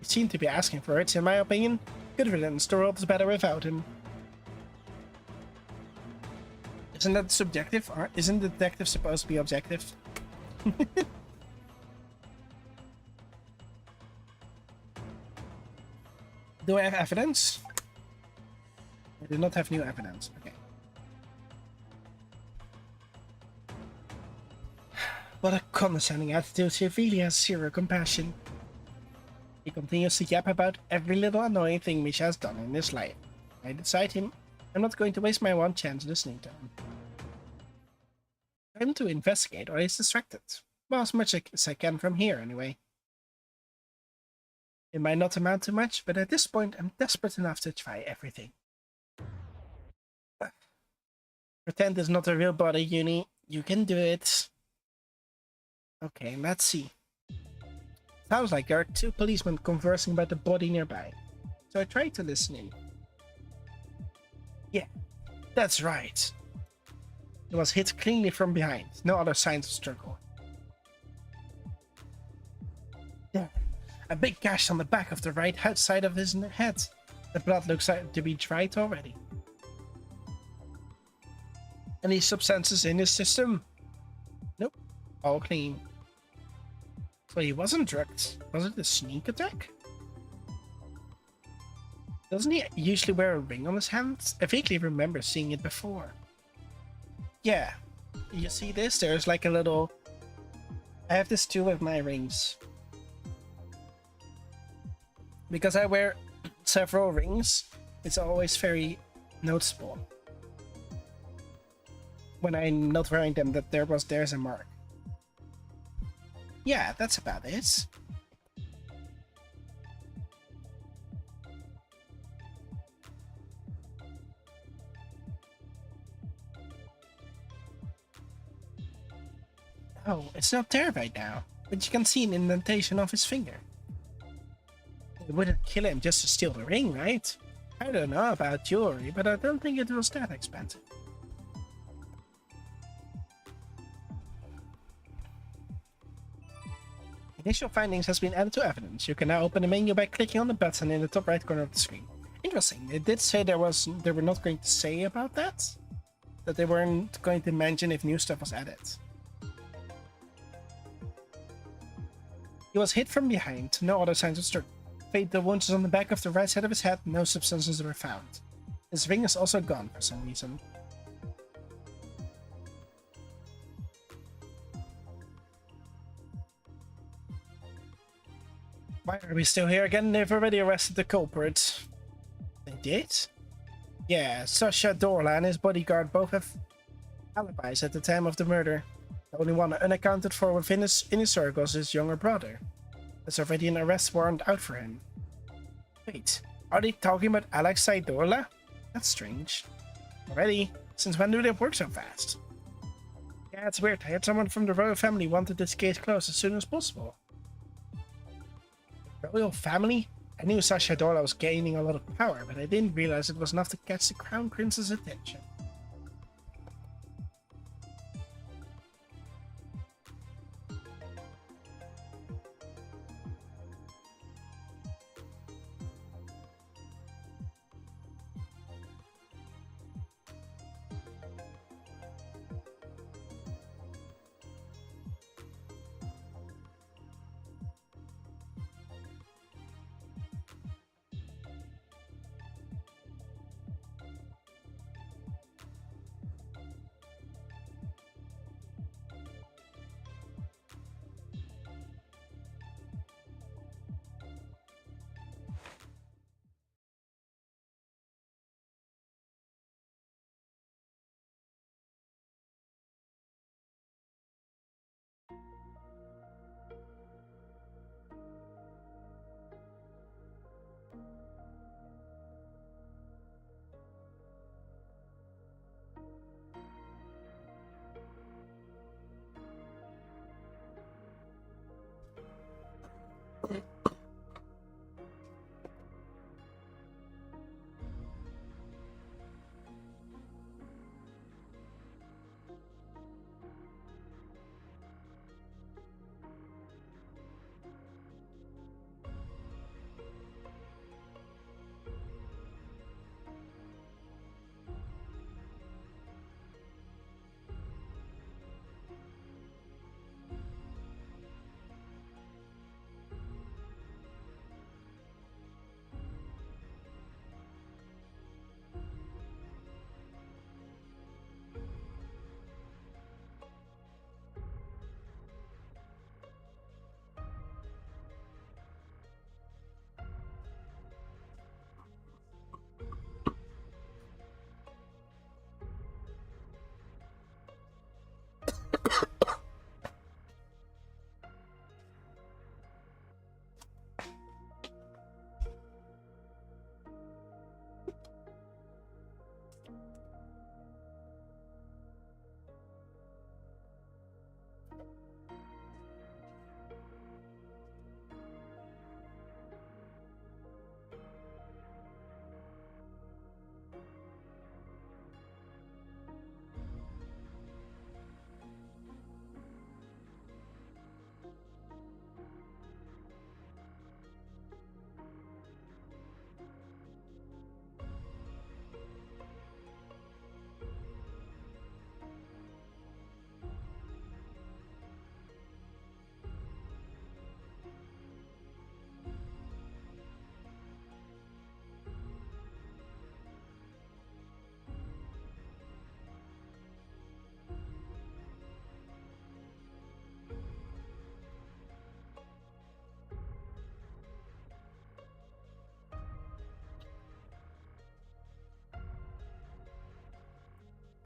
He seemed to be asking for it, in my opinion. Good riddance, the world is better without him. Isn't that subjective? Or isn't the detective supposed to be objective? Do I have evidence? I do not have new evidence. Okay. What a condescending attitude. He really has zero compassion. He continues to yap about every little annoying thing Misha has done in his life. I decide him. I'm not going to waste my one chance listening to him. Time to investigate, or he's distracted. Well, as much as I can from here, anyway. It might not amount to much, but at this point, I'm desperate enough to try everything. Pretend it's not a real body, Uni. You can do it. Okay, let's see. Sounds like there are two policemen conversing about the body nearby. So I tried to listen in. Yeah, that's right. It was hit cleanly from behind. No other signs of struggle. There. A big gash on the back of the right side of his head. The blood looks like to be dried already. Any substances in his system? Nope. All clean. So he wasn't drugged. Was it a sneak attack? Doesn't he usually wear a ring on his hand? I vaguely remember seeing it before. Yeah. You see this? There's like a little... I have this too with my rings. Because I wear several rings, it's always very noticeable when I'm not wearing them that there's a mark. Yeah, that's about it. Oh, it's not there right now, but you can see an indentation of his finger. It wouldn't kill him just to steal the ring, right? I don't know about jewelry, but I don't think it was that expensive. Initial findings has been added to evidence. You can now open the menu by clicking on the button in the top right corner of the screen. Interesting. It did say they were not going to say about that. That they weren't going to mention if new stuff was added. He was hit from behind. No other signs of struggle. Fatal wounds on the back of the right side of his head. No substances were found. His ring is also gone for some reason. Why are we still here again? They've already arrested the culprit. They did? Yeah, Sasha Dorla and his bodyguard both have alibis at the time of the murder. The only one unaccounted for within his inner circles is his younger brother. There's already an arrest warrant out for him. Wait, are they talking about Alexei Dorla? That's strange. Already? Since when do they work so fast? Yeah, it's weird. I heard someone from the royal family wanted this case closed as soon as possible. Royal family? I knew Sasha Dorla was gaining a lot of power, but I didn't realize it was enough to catch the Crown Prince's attention.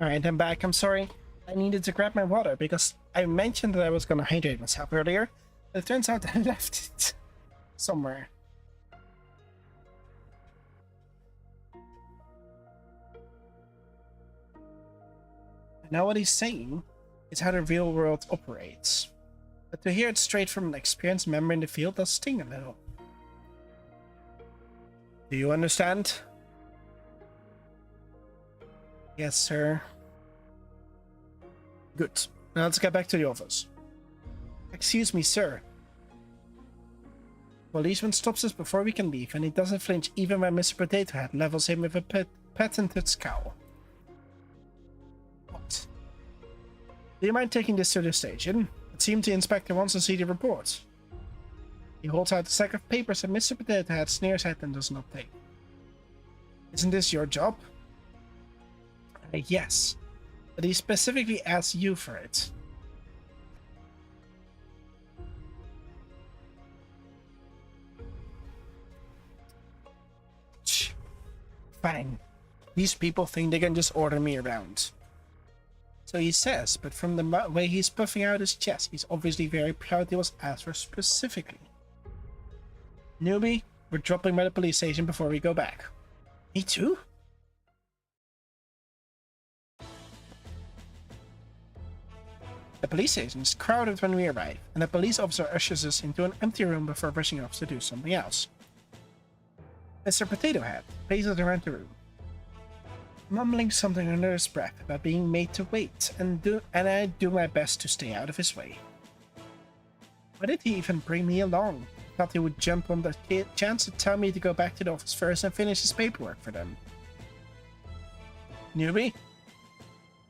Alright, I'm back. I'm sorry. I needed to grab my water because I mentioned that I was gonna hydrate myself earlier. But it turns out I left it somewhere. Now what he's saying is how the real world operates. But to hear it straight from an experienced member in the field does sting a little. Do you understand? Yes, sir. Good. Now let's get back to the office. Excuse me, sir. Policeman stops us before we can leave, and he doesn't flinch even when Mr. Potato Head levels him with a patented scowl. What? Do you mind taking this to the station? It seems the inspector wants to see the report. He holds out a stack of papers and Mr. Potato Head sneers at and does not take. Isn't this your job? Yes, but he specifically asked you for it. Fine. These people think they can just order me around. So he says, but from the way he's puffing out his chest, he's obviously very proud he was asked for specifically. Newbie, we're dropping by the police station before we go back. Me too? The police station is crowded when we arrive, and the police officer ushers us into an empty room before rushing off to do something else. Mr. Potato Head paces around the room, mumbling something under his breath about being made to wait, and I do my best to stay out of his way. Why did he even bring me along? I thought he would jump on the chance to tell me to go back to the office first and finish his paperwork for them. Newbie?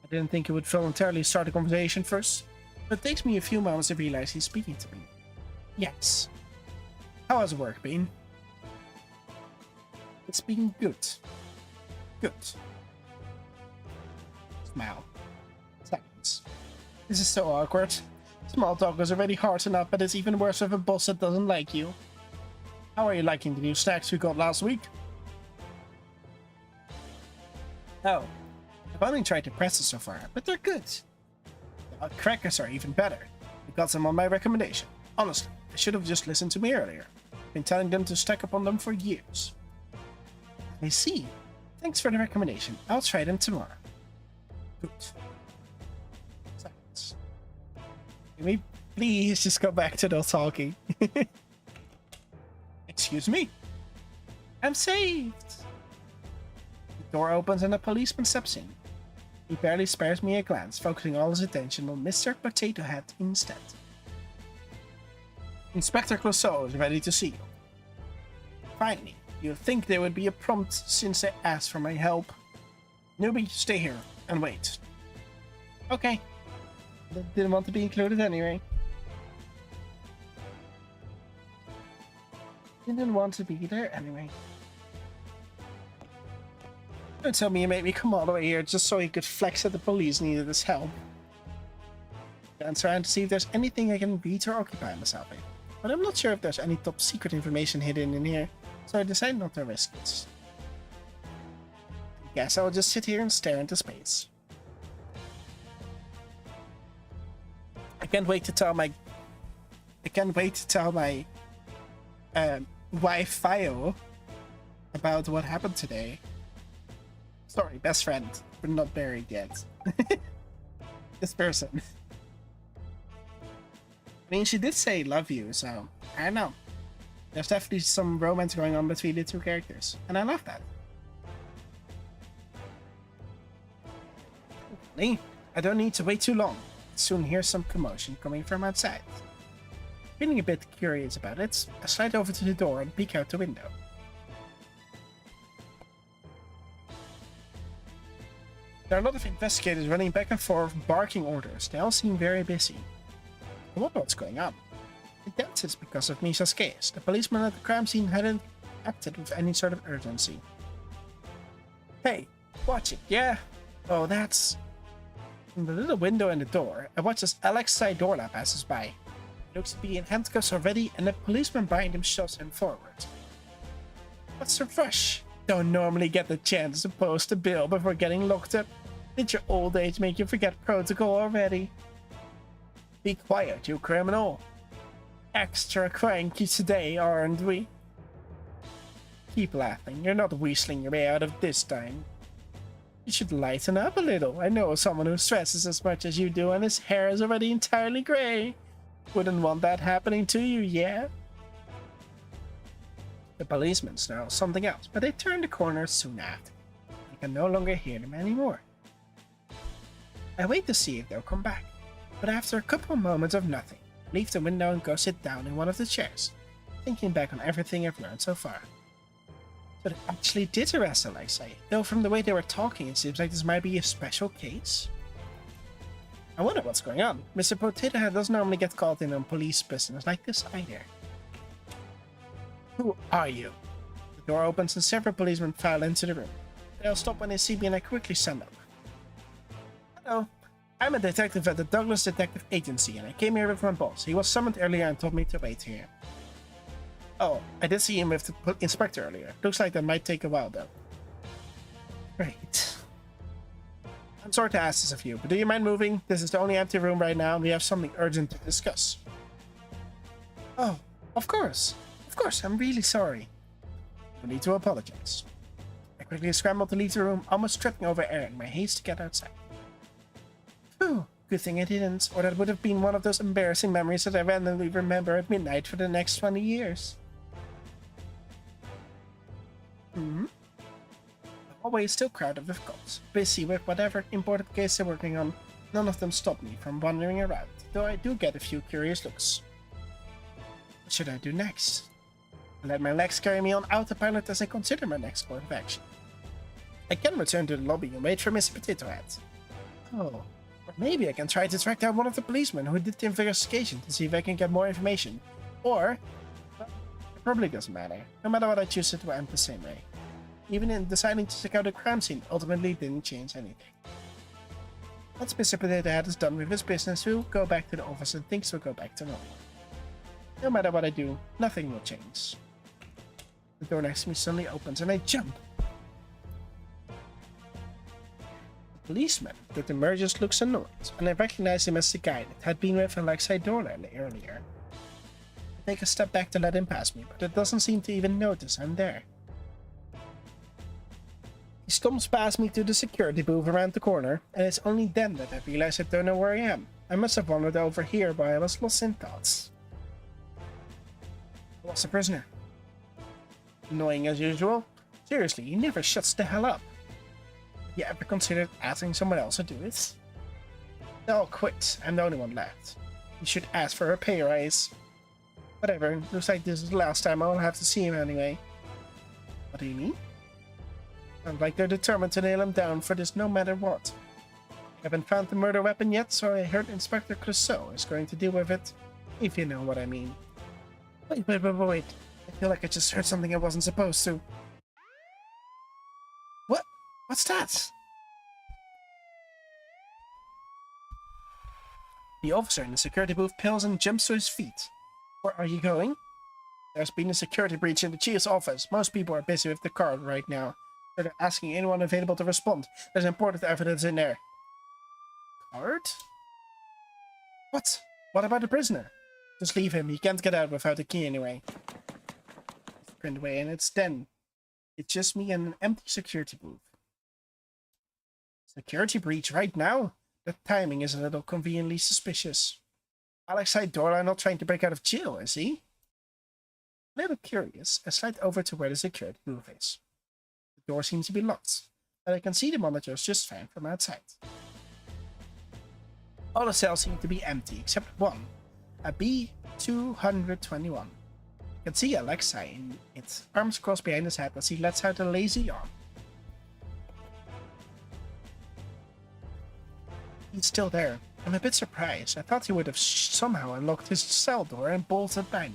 I didn't think he would voluntarily start a conversation first, but it takes me a few moments to realize he's speaking to me. Yes. How has work been? It's been good. Good. Smile. Silence. This is so awkward. Small talk is already hard enough, but it's even worse with a boss that doesn't like you. How are you liking the new stacks we got last week? Oh. I've only tried to press it so far, but they're good. The crackers are even better. I got them on my recommendation. Honestly, they should have just listened to me earlier. I've been telling them to stack up on them for years. I see. Thanks for the recommendation. I'll try them tomorrow. Good. Silence. Can we please just go back to the talking? Excuse me. I'm saved. The door opens and a policeman steps in. He barely spares me a glance, focusing all his attention on Mr. Potato Head instead. Inspector Clouseau is ready to see you. Finally, you'd think there would be a prompt since they asked for my help. Newbie, stay here and wait. Okay. Didn't want to be included anyway. Didn't want to be there anyway. Don't tell me you made me come all the way here just so he could flex that the police needed his help. Glance around to see if there's anything I can read or occupy myself in. But I'm not sure if there's any top secret information hidden in here, so I decided not to risk it. I guess I'll just sit here and stare into space. I can't wait to tell my wife Fio about what happened today. Sorry, best friend. We're not married yet. This person. I mean, she did say love you, so I don't know. There's definitely some romance going on between the two characters, and I love that. Hopefully, I don't need to wait too long. I'll soon hear some commotion coming from outside. Feeling a bit curious about it, I slide over to the door and peek out the window. There are a lot of investigators running back and forth, barking orders. They all seem very busy. I wonder what's going on. I doubt it's because of Misha's case. The policeman at the crime scene hadn't acted with any sort of urgency. Hey, watch it, yeah? Oh, that's... From the little window in the door, I watch as Alex Sidorla passes by. He looks to be in handcuffs already, and the policeman behind him shoves him forward. What's the rush? Don't normally get the chance to post a bill before getting locked up. Did your old age make you forget protocol already? Be quiet, you criminal. Extra cranky today, aren't we? Keep laughing. You're not whistling your way out of this time. You should lighten up a little. I know someone who stresses as much as you do and his hair is already entirely gray. Wouldn't want that happening to you, yeah? The policemen snarl something else, but they turn the corner soon after. I can no longer hear them anymore. I wait to see if they'll come back, but after a couple of moments of nothing, I leave the window and go sit down in one of the chairs, thinking back on everything I've learned so far. So they actually did arrest Alexei, though from the way they were talking it seems like this might be a special case. I wonder what's going on. Mr. Potato Head doesn't normally get caught in on police business like this either. Who are you? The door opens and several policemen file into the room. They'll stop when they see me and I quickly stand up. Hello. I'm a detective at the Douglas Detective Agency and I came here with my boss. He was summoned earlier and told me to wait here. Oh, I did see him with the inspector earlier. Looks like that might take a while though. Great. I'm sorry to ask this of you, but do you mind moving? This is the only empty room right now and we have something urgent to discuss. Oh, of course. Of course, I'm really sorry. No need to apologize. I quickly scrambled to leave the room, almost tripping over air in my haste to get outside. Phew, good thing I didn't, or that would have been one of those embarrassing memories that I randomly remember at midnight for the next 20 years. The hallway is still crowded with cops, busy with whatever important case they're working on. None of them stop me from wandering around, though I do get a few curious looks. What should I do next? Let my legs carry me on autopilot as I consider my next course of action. I can return to the lobby and wait for Mr. Potato Head. Oh, or maybe I can try to track down one of the policemen who did the investigation to see if I can get more information. Or, well, it probably doesn't matter. No matter what I choose, it will end the same way. Even in deciding to check out the crime scene ultimately didn't change anything. Once Mr. Potato Head is done with his business, we'll go back to the office and things will go back to normal. No matter what I do, nothing will change. The door next to me suddenly opens and I jump. The policeman that emerges looks annoyed, and I recognize him as the guy that had been with Alexei Dorland earlier. I take a step back to let him pass me, but it doesn't seem to even notice I'm there. He stomps past me to the security booth around the corner, and it's only then that I realize I don't know where I am. I must have wandered over here while I was lost in thoughts. I was a prisoner. Annoying as usual. Seriously, he never shuts the hell up. You ever considered asking someone else to do it? They all quit. I'm the only one left. You should ask for a pay rise. Whatever, looks like this is the last time I'll have to see him anyway. What do you mean? Sounds like they're determined to nail him down for this no matter what. Haven't found the murder weapon yet, so I heard Inspector Clouseau is going to deal with it, if you know what I mean. Wait. I feel like I just heard something I wasn't supposed to. What? What's that? The officer in the security booth pales and jumps to his feet. Where are you going? There's been a security breach in the chief's office. Most people are busy with the card right now. They're asking anyone available to respond. There's important evidence in there. Card? What? What about the prisoner? Just leave him. He can't get out without a key anyway. Print away, and it's just me and an empty security booth. Security breach right now? The timing is a little conveniently suspicious. Alexei Dorland not trying to break out of jail, is he? A little curious, I slide over to where the security booth is. The door seems to be locked, but I can see the monitors just fine from outside. All the cells seem to be empty except one, a B-221. I can see Alexei in it, arms crossed behind his head as he lets out a lazy yawn. He's still there. I'm a bit surprised. I thought he would have somehow unlocked his cell door and bolted by now.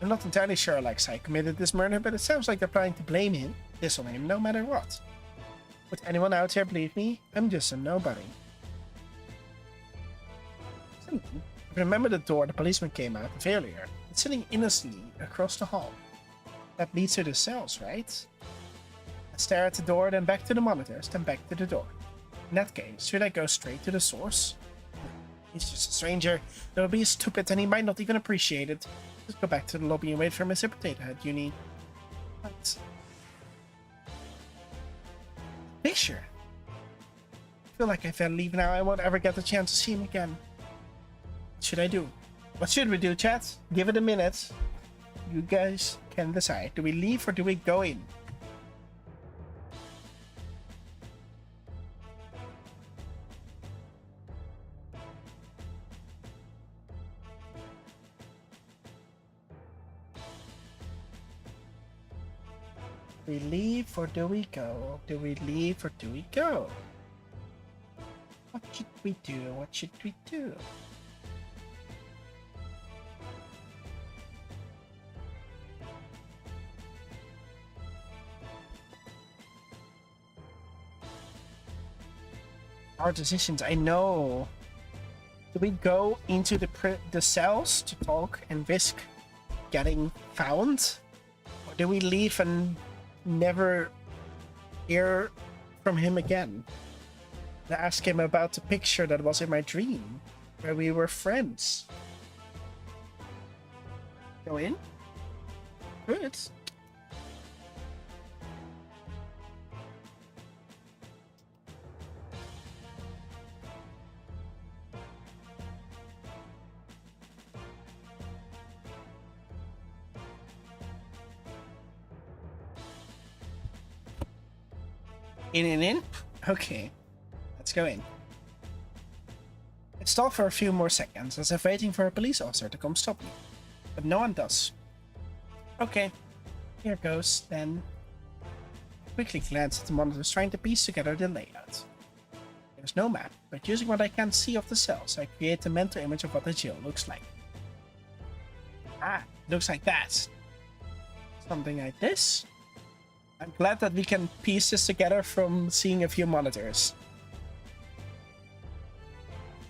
I'm not entirely sure Alexei committed this murder, but it sounds like they're planning to blame him, this on him, no matter what. Would anyone out here believe me? I'm just a nobody. Remember the door the policeman came out of earlier? It's sitting innocently across the hall. That leads to the cells, right? A Stare at the door, then back to the monitors, then back to the door. In that case, should I go straight to the source? He's just a stranger. That would be stupid and he might not even appreciate it. Just go back to the lobby and wait for Mr. Potato Head, Uni. What? Fisher? I feel like if I leave now, I won't ever get the chance to see him again. What should I do? What should we do, chat? Give it a minute. You guys can decide. Do we leave or do we go in? Do we leave or do we go? Do we leave or do we go? What should we do? What should we do? Hard decisions, I know. Do we go into the cells to talk and risk getting found? Or do we leave and never hear from him again? To ask him about the picture that was in my dream, where we were friends. Go in? Good. In. Okay. Let's go in. I stall for a few more seconds as if waiting for a police officer to come stop me. But no one does. Okay. Here goes, then. I quickly glance at the monitors trying to piece together the layout. There's no map, but using what I can see of the cells, I create a mental image of what the jail looks like. Ah, looks like that. Something like this. I'm glad that we can piece this together from seeing a few monitors.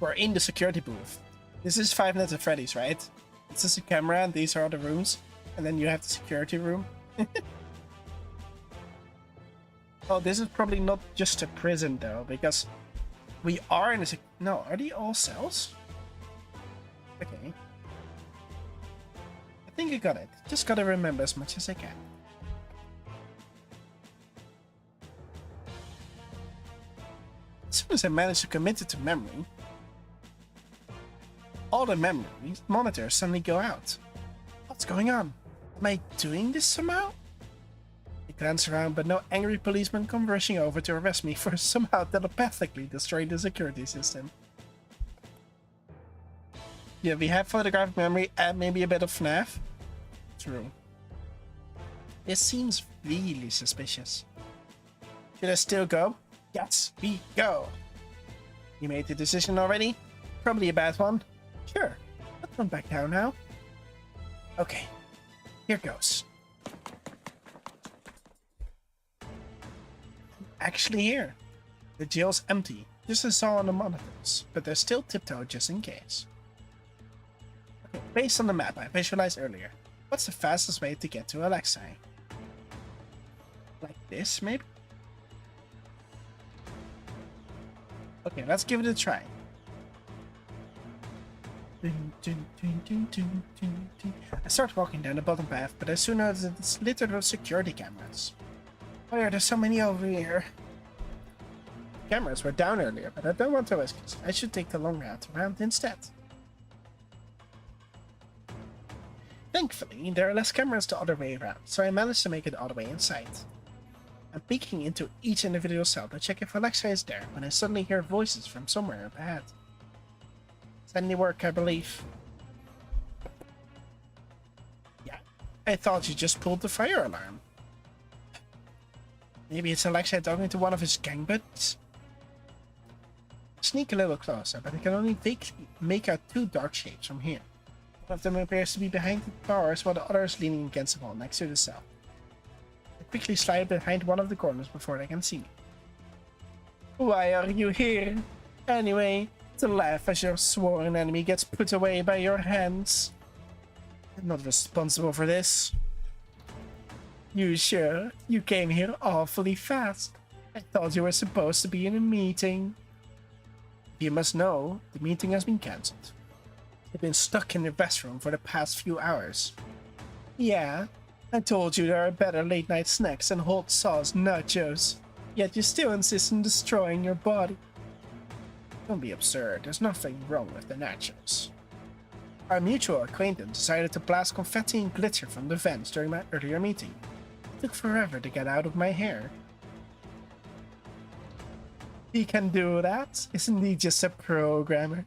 We're in the security booth. This is Five Nights at Freddy's, right? This is a camera and these are the rooms. And then you have the security room. Oh, this is probably not just a prison though, because we are in a no, are they all cells? Okay. I think I got it. Just gotta remember as much as I can. As soon as I manage to commit it to memory, all the memories monitors suddenly go out. What's going on? Am I doing this somehow? I glance around, but no angry policemen come rushing over to arrest me for somehow telepathically destroying the security system. Yeah, we have photographic memory and maybe a bit of FNAF. True. This seems really suspicious. Should I still go? Yes, we go. You made the decision already? Probably a bad one. Sure, let's run back down now. Okay, here goes. Actually here. The jail's empty, just as I saw on the monitors, but they're still tiptoed just in case. Okay, based on the map I visualized earlier, what's the fastest way to get to Alexei? Like this, maybe? Okay, let's give it a try. I start walking down the bottom path, but I soon notice that it's littered with security cameras. Why are there so many over here? Cameras were down earlier, but I don't want to risk it. I should take the long route around instead. Thankfully, there are less cameras the other way around, so I managed to make it all the way inside. I'm peeking into each individual cell to check if Alexei is there when I suddenly hear voices from somewhere up ahead. Does any work, I believe? Yeah, I thought you just pulled the fire alarm. Maybe it's Alexei talking to one of his gang buddies? I sneak a little closer, but I can only make out two dark shapes from here. One of them appears to be behind the bars, while the other is leaning against the wall next to the cell. I quickly slide behind one of the corners before they can see me. Why are you here? Anyway, to laugh as your sworn enemy gets put away by your hands. I'm not responsible for this. You sure? You came here awfully fast. I thought you were supposed to be in a meeting. You must know, the meeting has been cancelled. I've been stuck in the restroom for the past few hours. Yeah, I told you there are better late night snacks than hot sauce nachos. Yet you still insist on destroying your body. Don't be absurd, there's nothing wrong with the nachos. Our mutual acquaintance decided to blast confetti and glitter from the vents during my earlier meeting. It took forever to get out of my hair. He can do that? Isn't he just a programmer?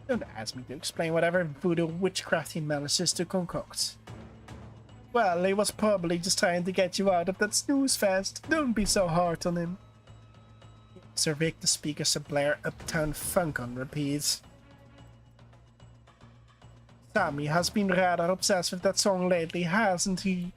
Don't ask me to explain whatever voodoo witchcraft he manages to concoct. Well, he was probably just trying to get you out of that snooze fest. Don't be so hard on him. Sir Vic the speakers to blare Uptown Funk on repeat. Sammy has been rather obsessed with that song lately, hasn't he?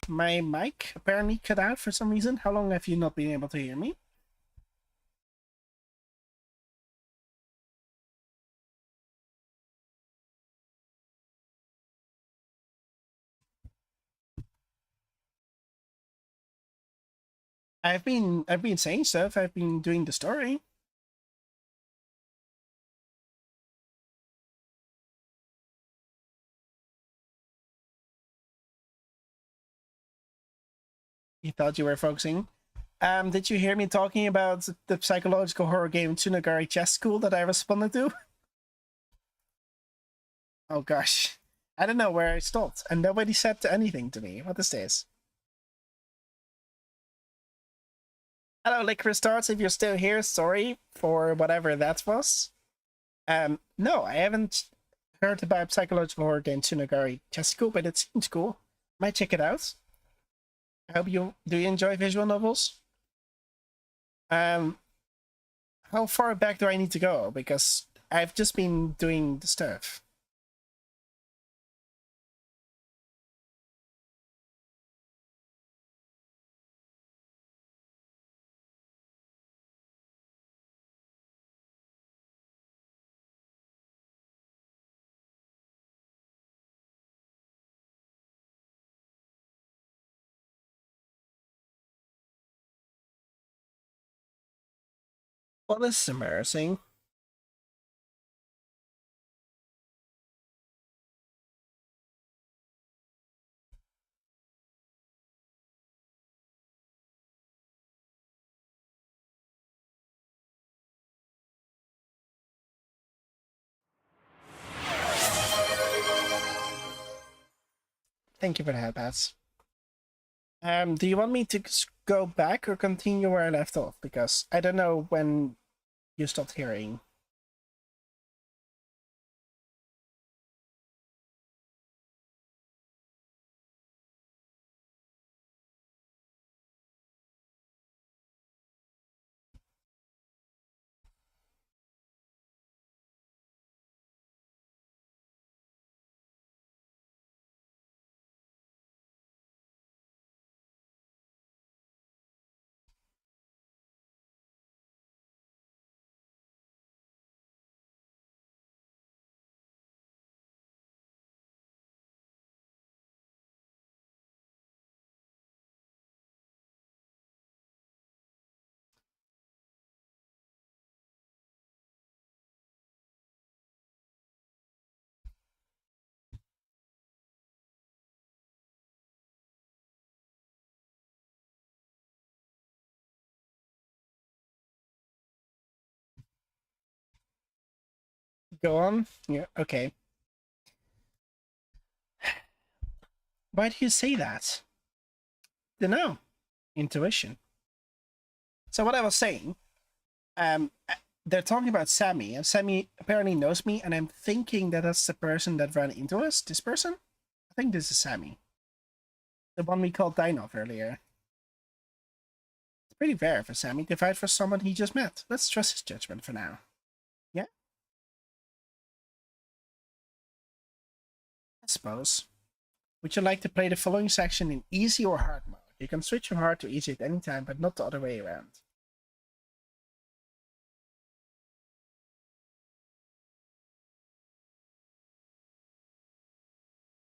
My mic apparently cut out for some reason. How long have you not been able to hear me? I've been saying stuff. I've been doing the story. You thought you were focusing. Did you hear me talking about the psychological horror game Tsunagari Chess School that I responded to? Oh gosh. I don't know where I stopped, and nobody said anything to me. What is this? Hello, Licorice Tarts, if you're still here, sorry for whatever that was. No, I haven't heard about psychological horror game Tsunagari Chess School, but it seems cool. Might check it out. I hope you do. You enjoy visual novels? How far back do I need to go? Because I've just been doing the stuff. Well, this is embarrassing. Thank you for that, Bats. Do you want me to go back or continue where I left off? Because I don't know when you stopped hearing. Go on? Yeah, okay. Why do you say that? Dunno. Intuition. So what I was saying, they're talking about Sammy, and Sammy apparently knows me, and I'm thinking that that's the person that ran into us. This person? I think this is Sammy. The one we called Dinov earlier. It's pretty rare for Sammy to fight for someone he just met. Let's trust his judgment for now. Yeah? I suppose. Would you like to play the following section in easy or hard mode? You can switch from hard to easy at any time, but not the other way around.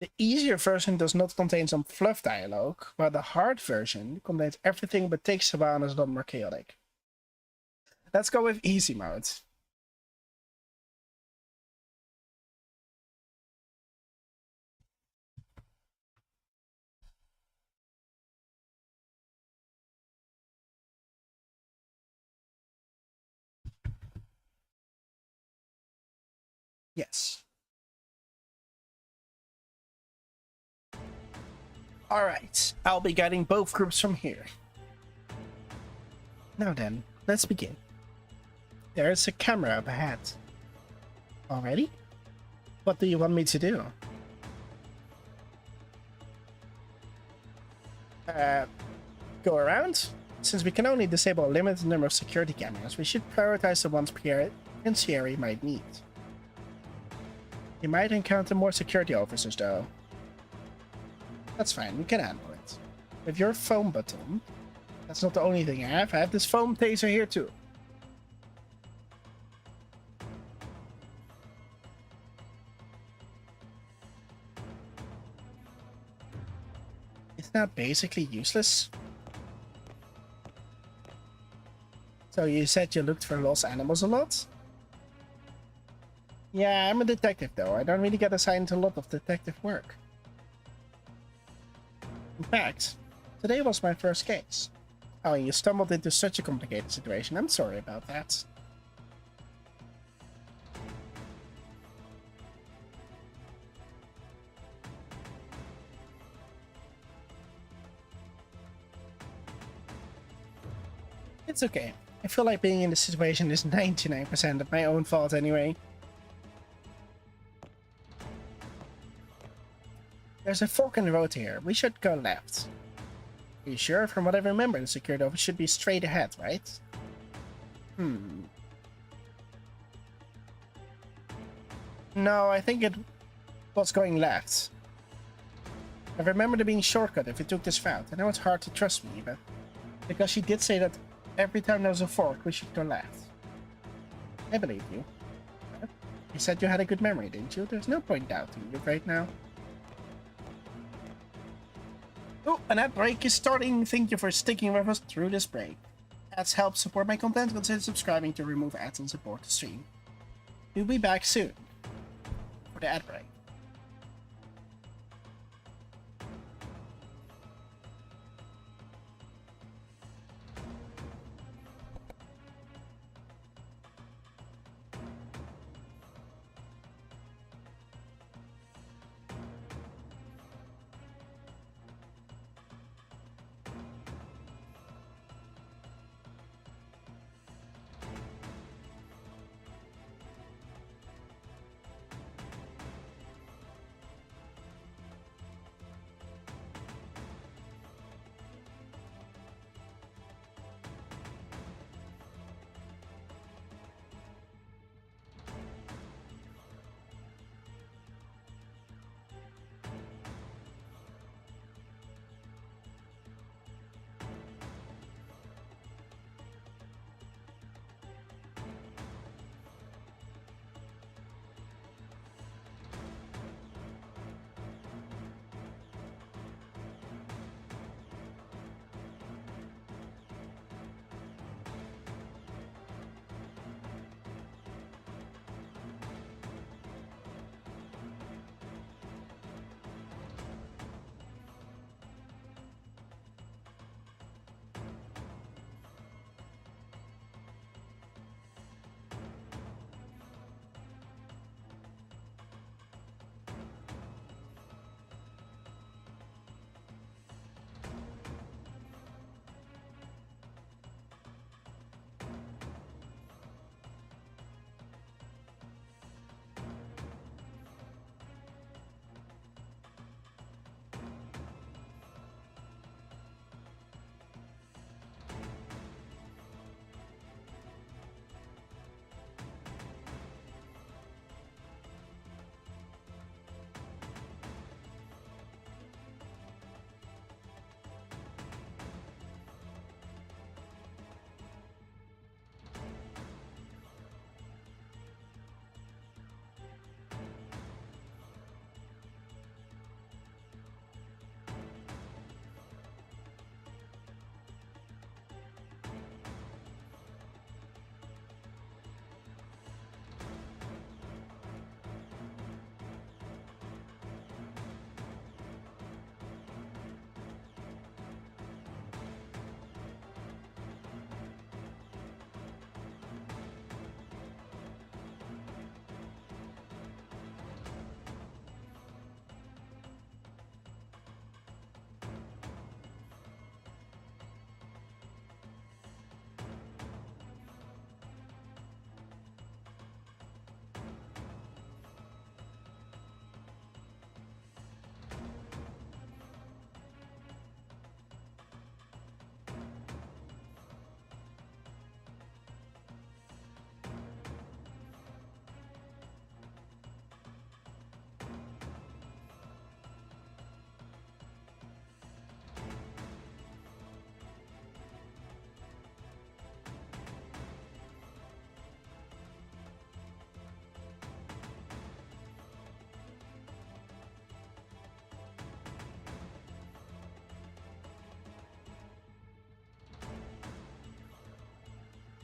The easier version does not contain some fluff dialogue, while the hard version contains everything but takes a while and is a lot more chaotic. Let's go with easy mode. Yes. Alright, I'll be guiding both groups from here. Now then, let's begin. There is a camera up ahead. Already? What do you want me to do? Go around? Since we can only disable a limited number of security cameras, we should prioritize the ones Pierre and Sierra might need. You might encounter more security officers though. That's fine, we can handle it. With your foam button. That's not the only thing I have. I have this foam taser here too. Isn't that basically useless? So you said you looked for lost animals a lot? Yeah, I'm a detective though. I don't really get assigned a lot of detective work. In fact, today was my first case. Oh, you stumbled into such a complicated situation. I'm sorry about that. It's okay. I feel like being in this situation is 99% of my own fault anyway. There's a fork in the road here. We should go left. Are you sure? From what I remember, the secured office should be straight ahead, right? No, I think it was going left. I remember there being a shortcut if we took this route. I know it's hard to trust me, but because she did say that every time there was a fork, we should go left. I believe you. You said you had a good memory, didn't you? There's no point doubting you right now. Oh, an ad break is starting. Thank you for sticking with us through this break. Ads help support my content. Consider subscribing to remove ads and support the stream. We'll be back soon for the ad break.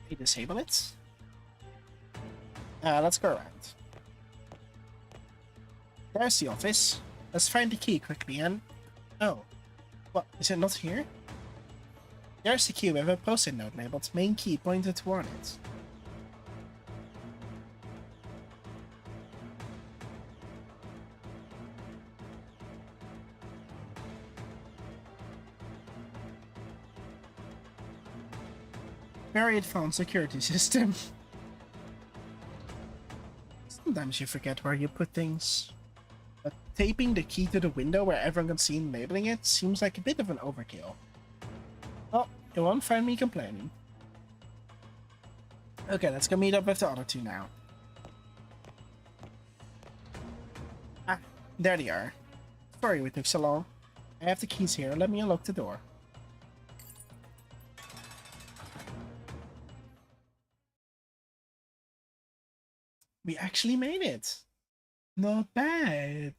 We disable it. Let's go around. There's the office. Let's find the key quickly and... Oh. What? Is it not here? There's the key with a post-it note labeled main key pointed toward it. Very advanced security system. Sometimes you forget where you put things. But taping the key to the window where everyone can see and labeling it seems like a bit of an overkill. Well, you won't find me complaining. Okay, let's go meet up with the other two now. Ah, there they are. Sorry we took so long. I have the keys here, let me unlock the door. We actually made it. Not bad.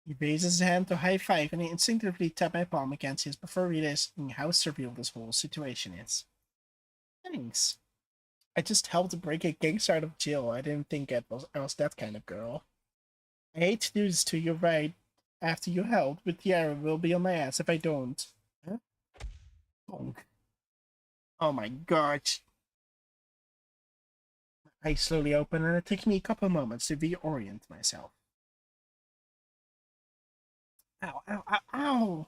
He raises his hand to high five and I instinctively tap my palm against his before realizing how surreal this whole situation is. Thanks. I just helped break a gangster out of jail. I didn't think I was that kind of girl. I hate to do this to you right after you helped, but the arrow will be on my ass if I don't. Huh? Bonk. Oh my god. I slowly open and it takes me a couple moments to reorient myself. Ow, ow, ow, ow!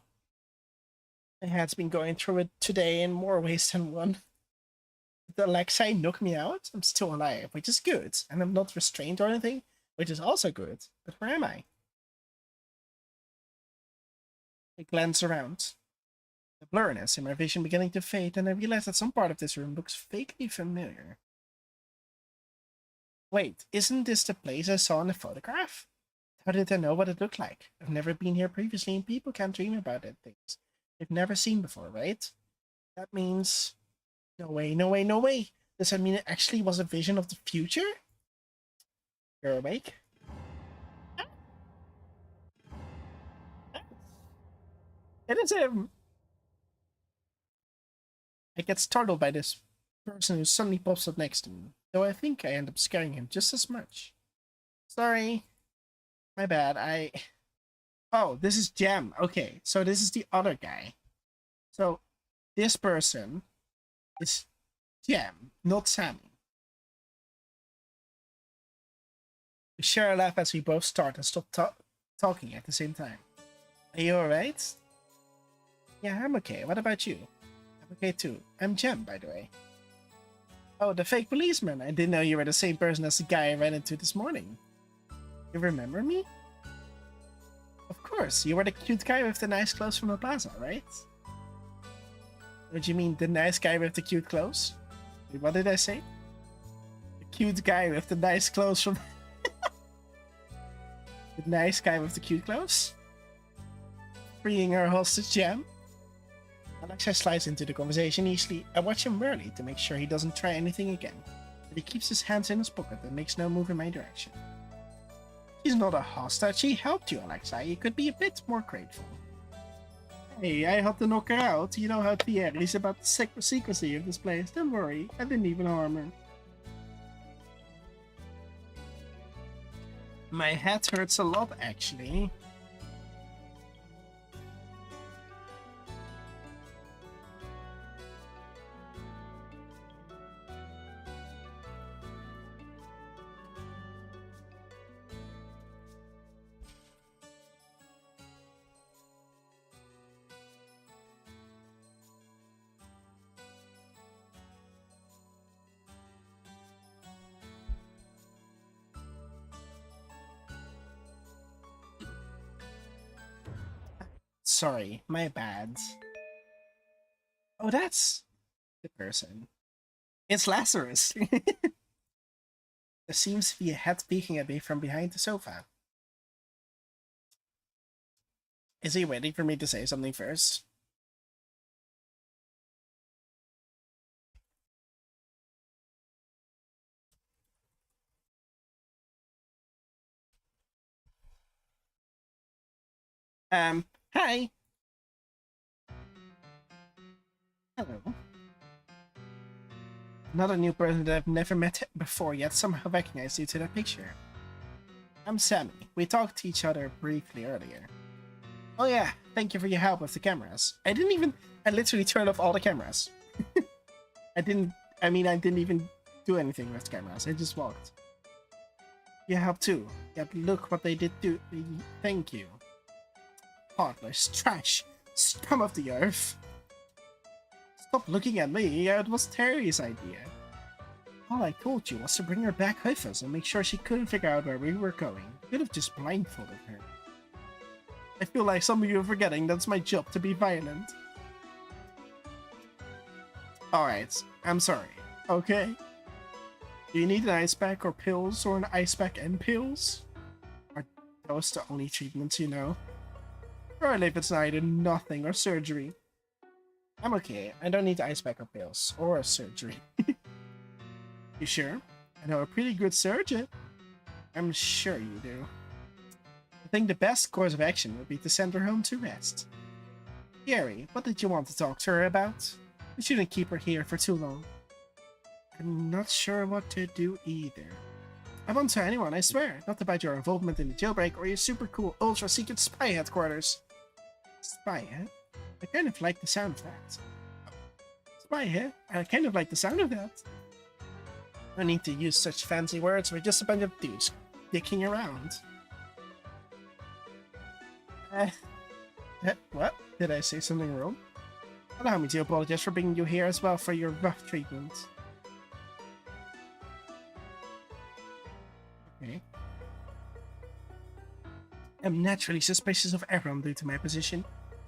My head's been going through it today in more ways than one. Did Alexei knock me out? I'm still alive, which is good. And I'm not restrained or anything, which is also good. But where am I? I glance around. The blurriness in my vision beginning to fade, and I realize that some part of this room looks vaguely familiar. Wait, isn't this the place I saw in the photograph? How did I know what it looked like? I've never been here previously, and people can't dream about it things they've never seen before, right? That means... No way, no way, no way! Does that mean it actually was a vision of the future? You're awake? It is him! I get startled by this person who suddenly pops up next to me, though I think I end up scaring him just as much. Sorry. My bad, Oh, this is Jem. Okay, so this is the other guy. So, this person is Jem, not Sammy. We share a laugh as we both start and stop talking at the same time. Are you alright? Yeah, I'm okay. What about you? I'm okay too. I'm Jem, by the way. Oh, the fake policeman. I didn't know you were the same person as the guy I ran into this morning. You remember me? Of course, you were the cute guy with the nice clothes from the plaza, right? What do you mean, the nice guy with the cute clothes? Wait, what did I say? The cute guy with the nice clothes from... the nice guy with the cute clothes? Freeing our hostage, Jam? Alexei slides into the conversation easily. I watch him warily to make sure he doesn't try anything again, but he keeps his hands in his pocket and makes no move in my direction. She's not a hostage, she helped you, Alexei. You could be a bit more grateful. Hey, I helped to knock her out. You know how Thierry is about the secrecy of this place. Don't worry, I didn't even harm her. My head hurts a lot, actually. Sorry, my bad. Oh, that's the person. It's Lazarus. There seems to be a head peeking at me from behind the sofa. Is he waiting for me to say something first? Hi. Hello. Another new person that I've never met before yet somehow recognized you to that picture. I'm Sammy. We talked to each other briefly earlier. Oh yeah, thank you for your help with the cameras. I literally turned off all the cameras. I didn't even do anything with cameras. I just walked. You helped too. Yet look what they did do. Thank you. Heartless trash. Scum of the earth. Stop looking at me. It was Terry's idea. All I told you was to bring her back with us and make sure she couldn't figure out where we were going. We could have just blindfolded her. I feel like some of you are forgetting that's my job to be violent. Alright, I'm sorry. Okay? Do you need an ice pack or pills or an ice pack and pills? Are those the only treatments you know? Or if it's neither nothing or surgery. I'm okay. I don't need ice pack or pills or surgery. You sure? I know a pretty good surgeon. I'm sure you do. I think the best course of action would be to send her home to rest. Gary, what did you want to talk to her about? We shouldn't keep her here for too long. I'm not sure what to do either. I won't tell anyone, I swear. Not about your involvement in the jailbreak or your super cool ultra secret spy headquarters. Spy, huh? I kind of like the sound of that. Spy, huh? I kind of like the sound of that. No need to use such fancy words. We're just a bunch of dudes dicking around. What? Did I say something wrong? Allow me to apologize for bringing you here as well for your rough treatment. Okay. I'm naturally suspicious of everyone due to my position,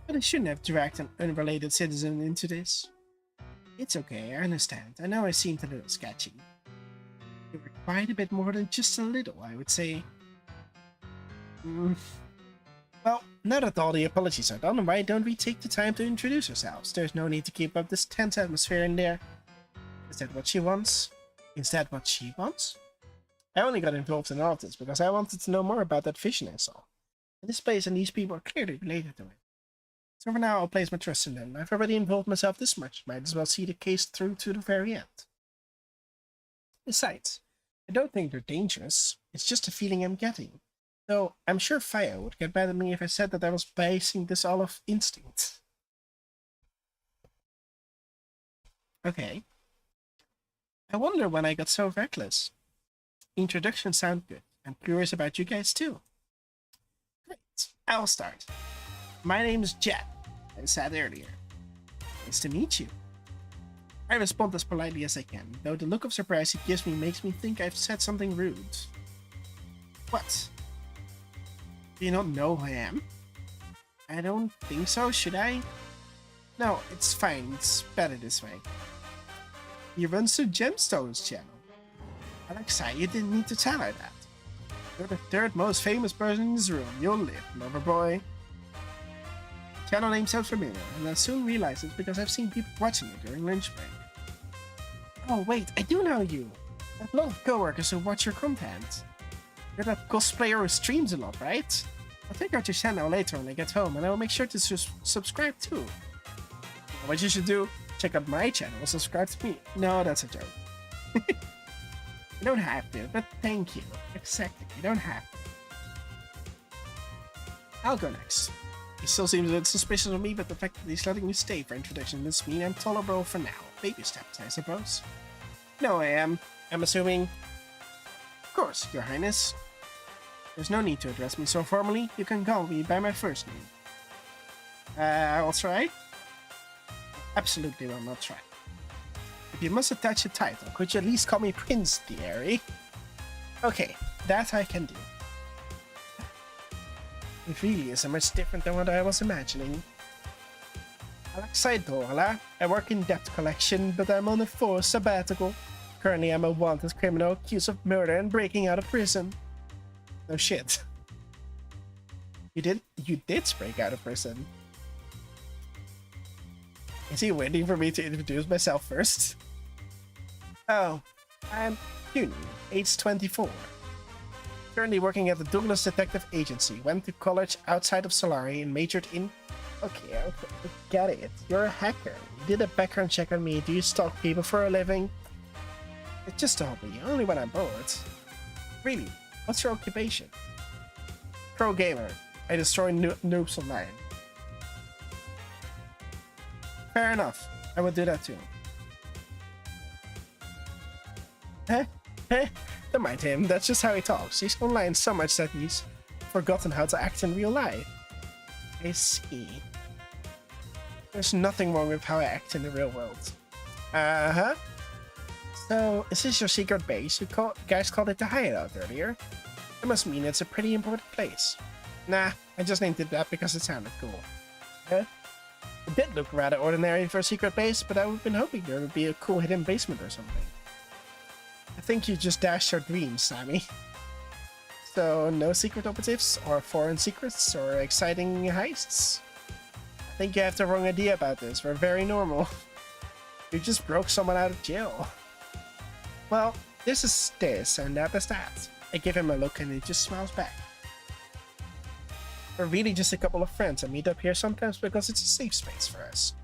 but I shouldn't have dragged an unrelated citizen into this. It's okay, I understand. I know I seemed a little sketchy. You were quite a bit more than just a little, I would say. Well, now that all the apologies are done, why don't we take the time to introduce ourselves? There's no need to keep up this tense atmosphere in there. Is that what she wants? Is that what she wants? I only got involved in all of this because I wanted to know more about that vision I saw. And this place and these people are clearly related to it. So for now, I'll place my trust in them. I've already involved myself this much. Might as well see the case through to the very end. Besides, I don't think they're dangerous. It's just a feeling I'm getting. Though I'm sure Fire would get mad at me if I said that I was basing this all off instinct. Okay. I wonder when I got so reckless. Introductions sound good. I'm curious about you guys too. Great. I'll start. My name's Jet. I said earlier. Nice to meet you. I respond as politely as I can, though the look of surprise it gives me makes me think I've said something rude. What? Do you not know who I am? I don't think so, should I? No, it's fine, it's better this way. He runs the Gemstones channel. Alexa, you didn't need to tell her that. You're the third most famous person in this room. You'll live, lover boy. The channel name sounds familiar, and I soon realized it's because I've seen people watching it during lunch break. Oh wait, I do know you! I have a lot of coworkers who watch your content. You're that cosplayer who streams a lot, right? I'll check out your channel later when I get home, and I will make sure to subscribe too. What you should do, check out my channel and subscribe to me. No, that's a joke. You don't have to, but thank you. Exactly, you don't have to. I'll go next. He still seems a bit suspicious of me, but the fact that he's letting me stay for introduction must mean I'm tolerable for now. Baby steps, I suppose. No, I am. I'm assuming... Of course, Your Highness. There's no need to address me so formally. You can call me by my first name. I'll try? Absolutely will not try. If you must attach a title, could you at least call me Prince, dearie? Okay, that I can do. It really isn't much different than what I was imagining. Alexei. I work in debt collection, but I'm on a forced sabbatical. Currently, I'm a wanted criminal accused of murder and breaking out of prison. No shit. You did break out of prison. Is he waiting for me to introduce myself first? Oh, I'm Cuny, age 24. Currently working at the Douglas Detective Agency. Went to college outside of Solari and majored in... Okay, get it. You're a hacker. You did a background check on me. Do you stalk people for a living? It's just a hobby, only when I'm bored. Really, what's your occupation? Pro gamer. I destroy noobs online. Fair enough. I would do that too. Heh? Don't mind him, that's just how he talks. He's online so much that he's forgotten how to act in real life. I see. There's nothing wrong with how I act in the real world. Uh-huh. So, is this your secret base? You guys called it the hideout earlier. That must mean it's a pretty important place. Nah, I just named it that because it sounded cool. Huh? It did look rather ordinary for a secret base, but I've been hoping there would be a cool hidden basement or something. I think you just dashed your dreams, Sammy. So, no secret operatives, or foreign secrets, or exciting heists? I think you have the wrong idea about this. We're very normal. You just broke someone out of jail. Well, this is this, and that is that. I give him a look and he just smiles back. We're really just a couple of friends and meet up here sometimes because it's a safe space for us.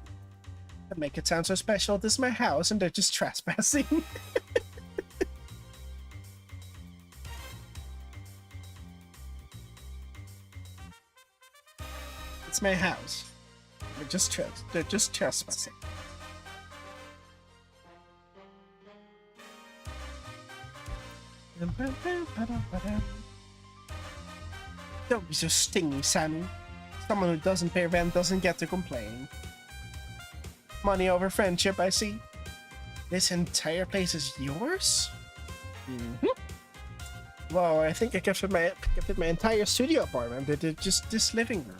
That make it sound so special. This is my house and they're just trespassing. It's my house. They're just trespassing. Don't be so stingy, Sammy. Someone who doesn't pay rent doesn't get to complain. Money over friendship, I see. This entire place is yours? Whoa, I think I kept it my entire studio apartment into just this living room.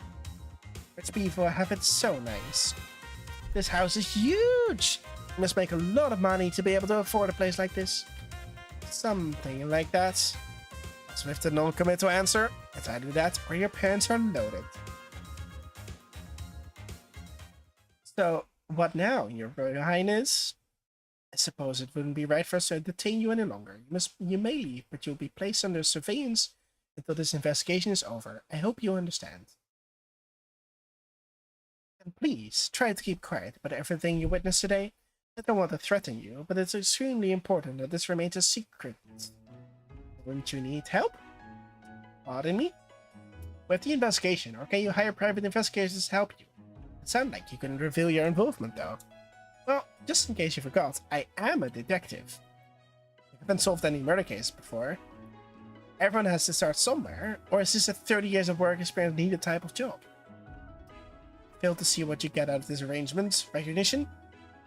Rich people have it so nice. This house is huge! You must make a lot of money to be able to afford a place like this. Something like that. Swift and non-committal answer. It's either that or your parents are loaded. So, what now, Your Royal Highness? I suppose it wouldn't be right for us to detain you any longer. You may leave, but you'll be placed under surveillance until this investigation is over. I hope you understand. And please, try to keep quiet about everything you witnessed today. I don't want to threaten you, but it's extremely important that this remains a secret. Wouldn't you need help? Pardon me? With the investigation, or can you hire private investigators to help you? It sounds like you couldn't reveal your involvement, though. Well, just in case you forgot, I am a detective. I haven't solved any murder cases before. Everyone has to start somewhere, or is this a 30 years of work experience needed type of job? Fail to see what you get out of this arrangement. Recognition?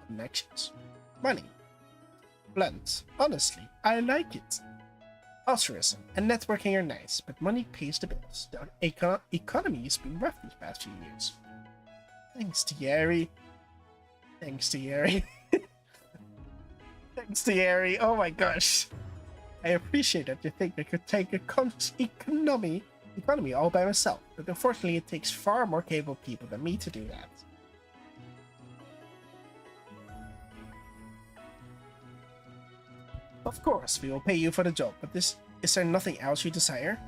Connections. Money. Blunt. Honestly, I like it. Altruism and networking are nice, but money pays the bills. The economy has been rough these past few years. Thanks, Thierry. Thanks, Thierry. Thanks, Thierry. Oh my gosh. I appreciate that you think I could take a economy all by myself, but unfortunately it takes far more capable people than me to do that. Of course, we will pay you for the job, but is there nothing else you desire?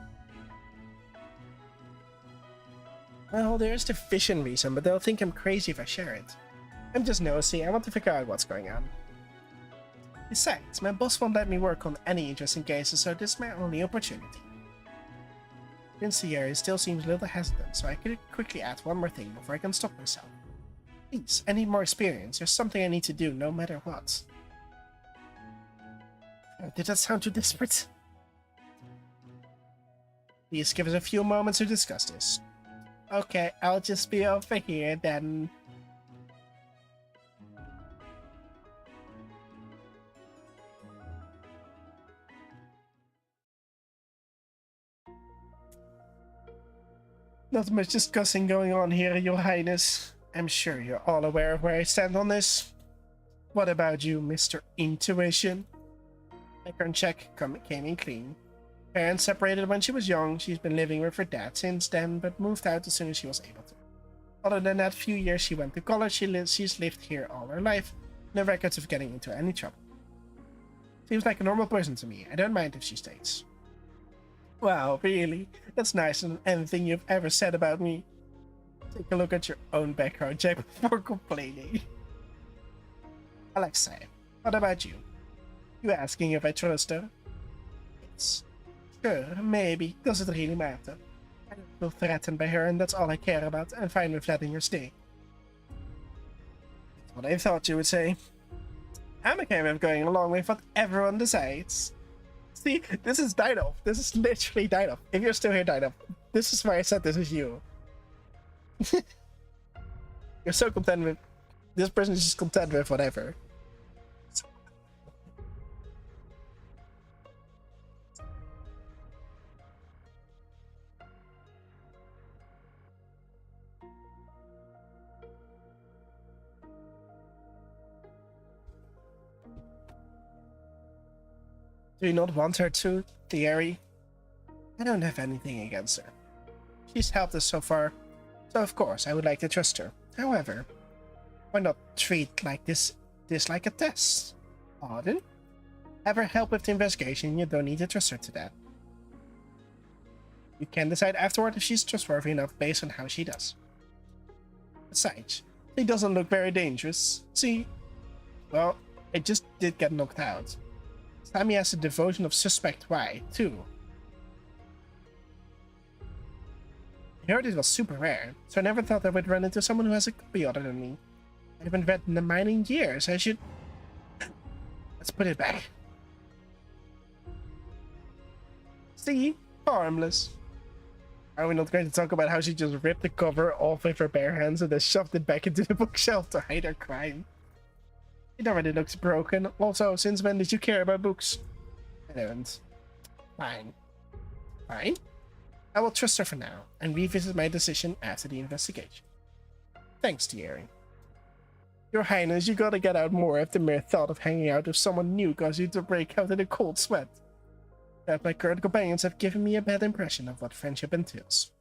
Well, there's the vision reason, but they'll think I'm crazy if I share it. I'm just nosy, I want to figure out what's going on. Besides, my boss won't let me work on any interesting cases, so this is my only opportunity. Prince Thierry still seems a little hesitant, so I could quickly add one more thing before I can stop myself. Please, I need more experience. There's something I need to do, no matter what. Did that sound too desperate? Please give us a few moments to discuss this. Okay, I'll just be over here then. Not much discussing going on here, Your Highness. I'm sure you're all aware of where I stand on this. What about you, Mr. Intuition? Background check came in clean. Parents separated when she was young. She's been living with her dad since then, but moved out as soon as she was able to. Other than that few years she went to college, she's lived here all her life. No records of getting into any trouble. Seems like a normal person to me. I don't mind if she stays. Wow, really? That's nicer than anything you've ever said about me. Take a look at your own background check before complaining. Alexa, what about you? You asking if I trust her? It's... Sure, maybe. Does it really matter? I don't feel threatened by her, and that's all I care about. I'm fine with letting her stay. That's what I thought you would say. I'm okay with going along with what everyone decides. See, this is Dino. This is literally Dino. If you're still here, Dino, this is why I said this is you. You're so content with... This person is just content with whatever. Do you not want her to, Thierry? I don't have anything against her. She's helped us so far, so of course I would like to trust her. However, why not treat this like a test? Pardon? Have her help with the investigation, you don't need to trust her to that. You can decide afterward if she's trustworthy enough based on how she does. Besides, she doesn't look very dangerous. See? Well, I just did get knocked out. Sammy has a devotion of suspect Y, too. I heard it was super rare, so I never thought I would run into someone who has a copy other than me. I haven't read the mine in years, I should... Let's put it back. See? Harmless. Are we not going to talk about how she just ripped the cover off with her bare hands and then shoved it back into the bookshelf to hide her crime? It already looks broken. Also, since when did you care about books? I don't. Fine. Fine? I will trust her for now, and revisit my decision after the investigation. Thanks, Thierry. Your Highness, you gotta get out more if the mere thought of hanging out with someone new caused you to break out in a cold sweat. But my current companions have given me a bad impression of what friendship entails.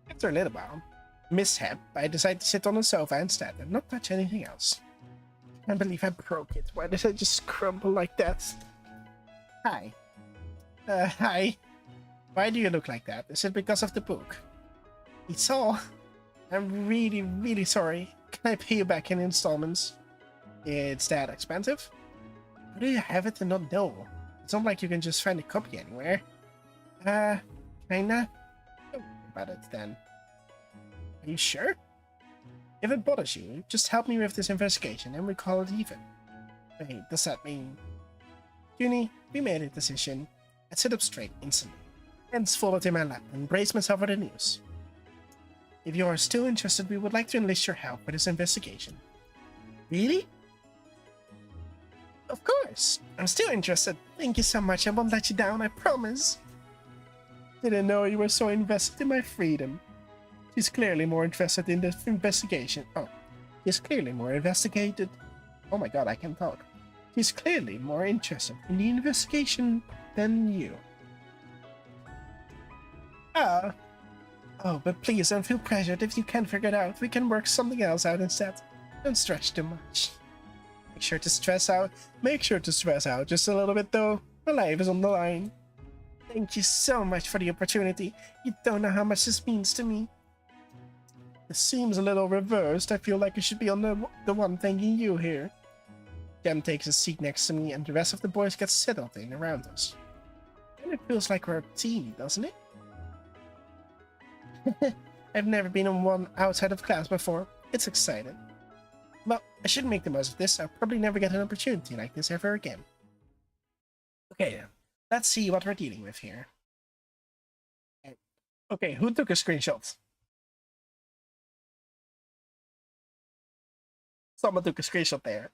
After a little while, mishap, I decided to sit on the sofa instead and not touch anything else. I can't believe I broke it. Why did I just crumble like that? Hi. Hi. Why do you look like that? Is it because of the book? It's all. I'm really, really sorry. Can I pay you back in installments? It's that expensive? How do you have it to not know? It's not like you can just find a copy anywhere. Kinda? Don't worry about it then. Are you sure? If it bothers you, just help me with this investigation and we call it even. Wait, does that mean... Junie, we made a decision. I sit up straight instantly. Hands folded in my lap and braced myself for the news. If you are still interested, we would like to enlist your help for this investigation. Really? Of course. I'm still interested. Thank you so much. I won't let you down, I promise. Didn't know you were so invested in my freedom. She's clearly more interested in the investigation. Oh, she's clearly more investigated. Oh my god, I can talk. She's clearly more interested in the investigation than you. Ah. Oh, but please don't feel pressured if you can't figure it out. We can work something else out instead. Don't stress too much. Make sure to stress out just a little bit though. My life is on the line. Thank you so much for the opportunity. You don't know how much this means to me. This seems a little reversed. I feel like I should be on the one thanking you here. Jem takes a seat next to me and the rest of the boys get settled in around us. And it feels like we're a team, doesn't it? I've never been on one outside of class before. It's exciting. Well, I should make the most of this. I'll probably never get an opportunity like this ever again. Okay then, let's see what we're dealing with here. Okay, who took a screenshot? Someone took a screenshot there.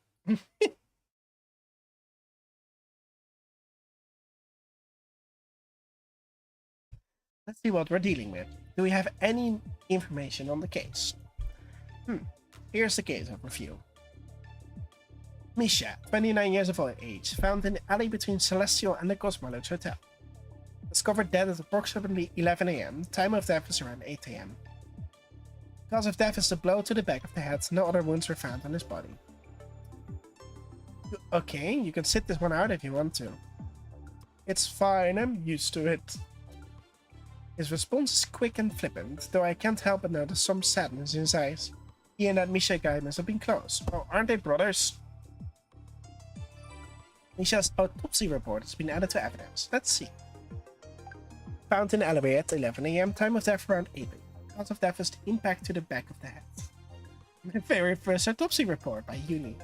Let's see what we're dealing with. Do we have any information on the case? Here's the case overview. Misha, 29 years of age, found in the alley between Celestial and the Cosmolux Hotel. Discovered dead at approximately 11 AM. Time of death is around 8 AM. Cause of death is a blow to the back of the head. No other wounds were found on his body. Okay, you can sit this one out if you want to. It's fine, I'm used to it. His response is quick and flippant, though I can't help but notice some sadness in his eyes. He and that Misha guy must have been close. Oh, aren't they brothers? Nisha's autopsy report has been added to evidence. Let's see. Found in the elevator at 11 a.m. Time of death around 8 a.m. Cause of death is the impact to the back of the head. My very first autopsy report by Uni.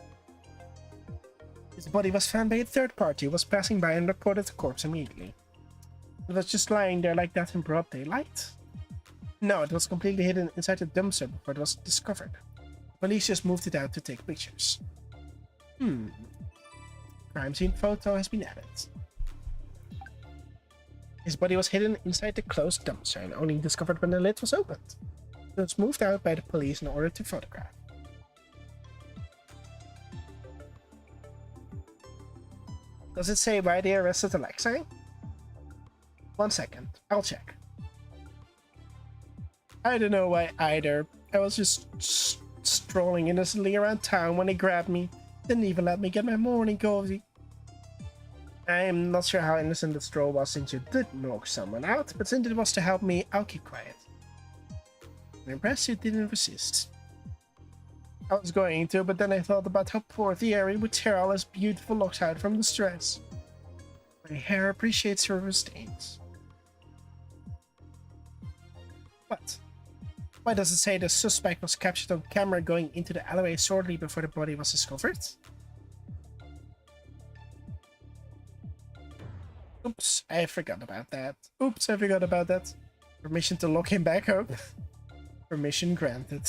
His body was found by a third party who was passing by and reported the corpse immediately. It was just lying there like that in broad daylight? No, it was completely hidden inside the dumpster before it was discovered. Police just moved it out to take pictures. Crime scene photo has been added. His body was hidden inside the closed dumpster and only discovered when the lid was opened. It was moved out by the police in order to photograph. Does it say why they arrested Alexei? 1 second, I'll check. I don't know why either. I was just strolling innocently around town when they grabbed me. Didn't even let me get my morning coffee. I'm not sure how innocent the stroll was since you did knock someone out, but since it was to help me, I'll keep quiet. I'm impressed you didn't resist. I was going to, but then I thought about how poor Thierry would tear all his beautiful locks out from the stress. My hair appreciates her restraints. What? Why does it say the suspect was captured on camera going into the alleyway shortly before the body was discovered? Oops, I forgot about that. Oops, I forgot about that. Permission to lock him back up? Permission granted.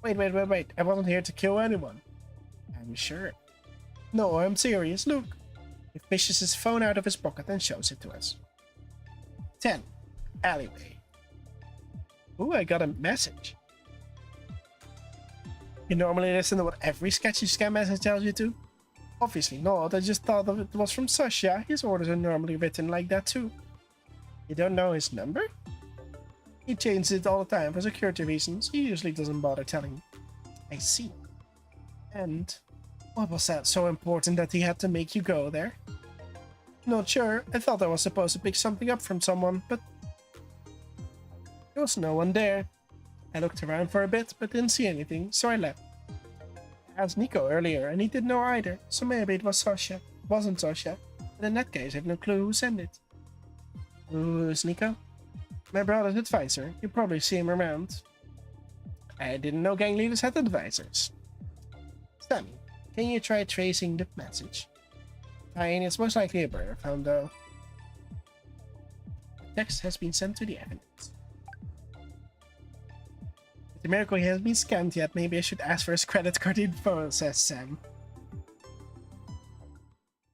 Wait. I wasn't here to kill anyone. I'm sure. No, I'm serious. Look. He fishes his phone out of his pocket and shows it to us. 10. Alleyway. Ooh, I got a message. You normally listen to what every sketchy scam message tells you to? Obviously not. I just thought it was from Sasha. His orders are normally written like that too. You don't know his number? He changes it all the time for security reasons. He usually doesn't bother telling me. I see. And what was that so important that he had to make you go there? Not sure. I thought I was supposed to pick something up from someone, but there was no one there. I looked around for a bit, but didn't see anything, so I left. I asked Nico earlier, and he didn't know either, so maybe it was Sasha. It wasn't Sasha, but in that case, I have no clue who sent it. Who's Nico? My brother's advisor. You probably see him around. I didn't know gang leaders had advisors. Sammy, can you try tracing the message? Fine, it's most likely a burner phone though. The text has been sent to the evidence. If the miracle he hasn't been scammed yet, maybe I should ask for his credit card info, says Sam.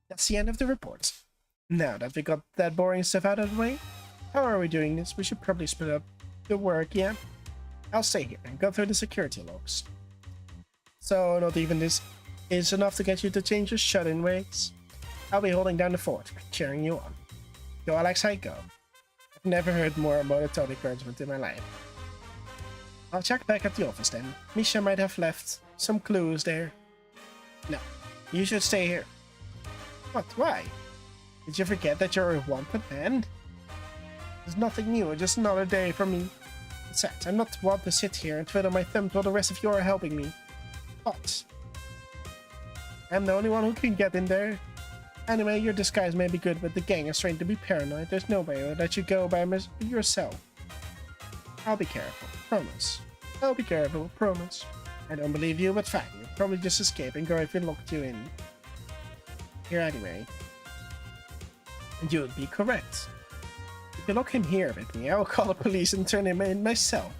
That's the end of the report. Now that we got that boring stuff out of the way, how are we doing this? We should probably split up the work, yeah? I'll stay here and go through the security logs. So, not even this is enough to get you to change your shut-in ways? I'll be holding down the fort, cheering you on. Go Alexei, go. I've never heard more monotone encouragement in my life. I'll check back at the office then. Misha might have left some clues there. No, you should stay here. What? Why? Did you forget that you're a wanted man? There's nothing new, just another day for me. Besides, I'm not one to sit here and twiddle my thumb while the rest of you are helping me. But I'm the only one who can get in there. Anyway, your disguise may be good, but the gang is trained to be paranoid. There's no way I'll let you go by yourself. I'll be careful, promise. I'll be careful, promise. I don't believe you, but fine. You'll probably just escape and go if we locked you in. Here anyway. And you would be correct. If you lock him here with me, I will call the police and turn him in myself.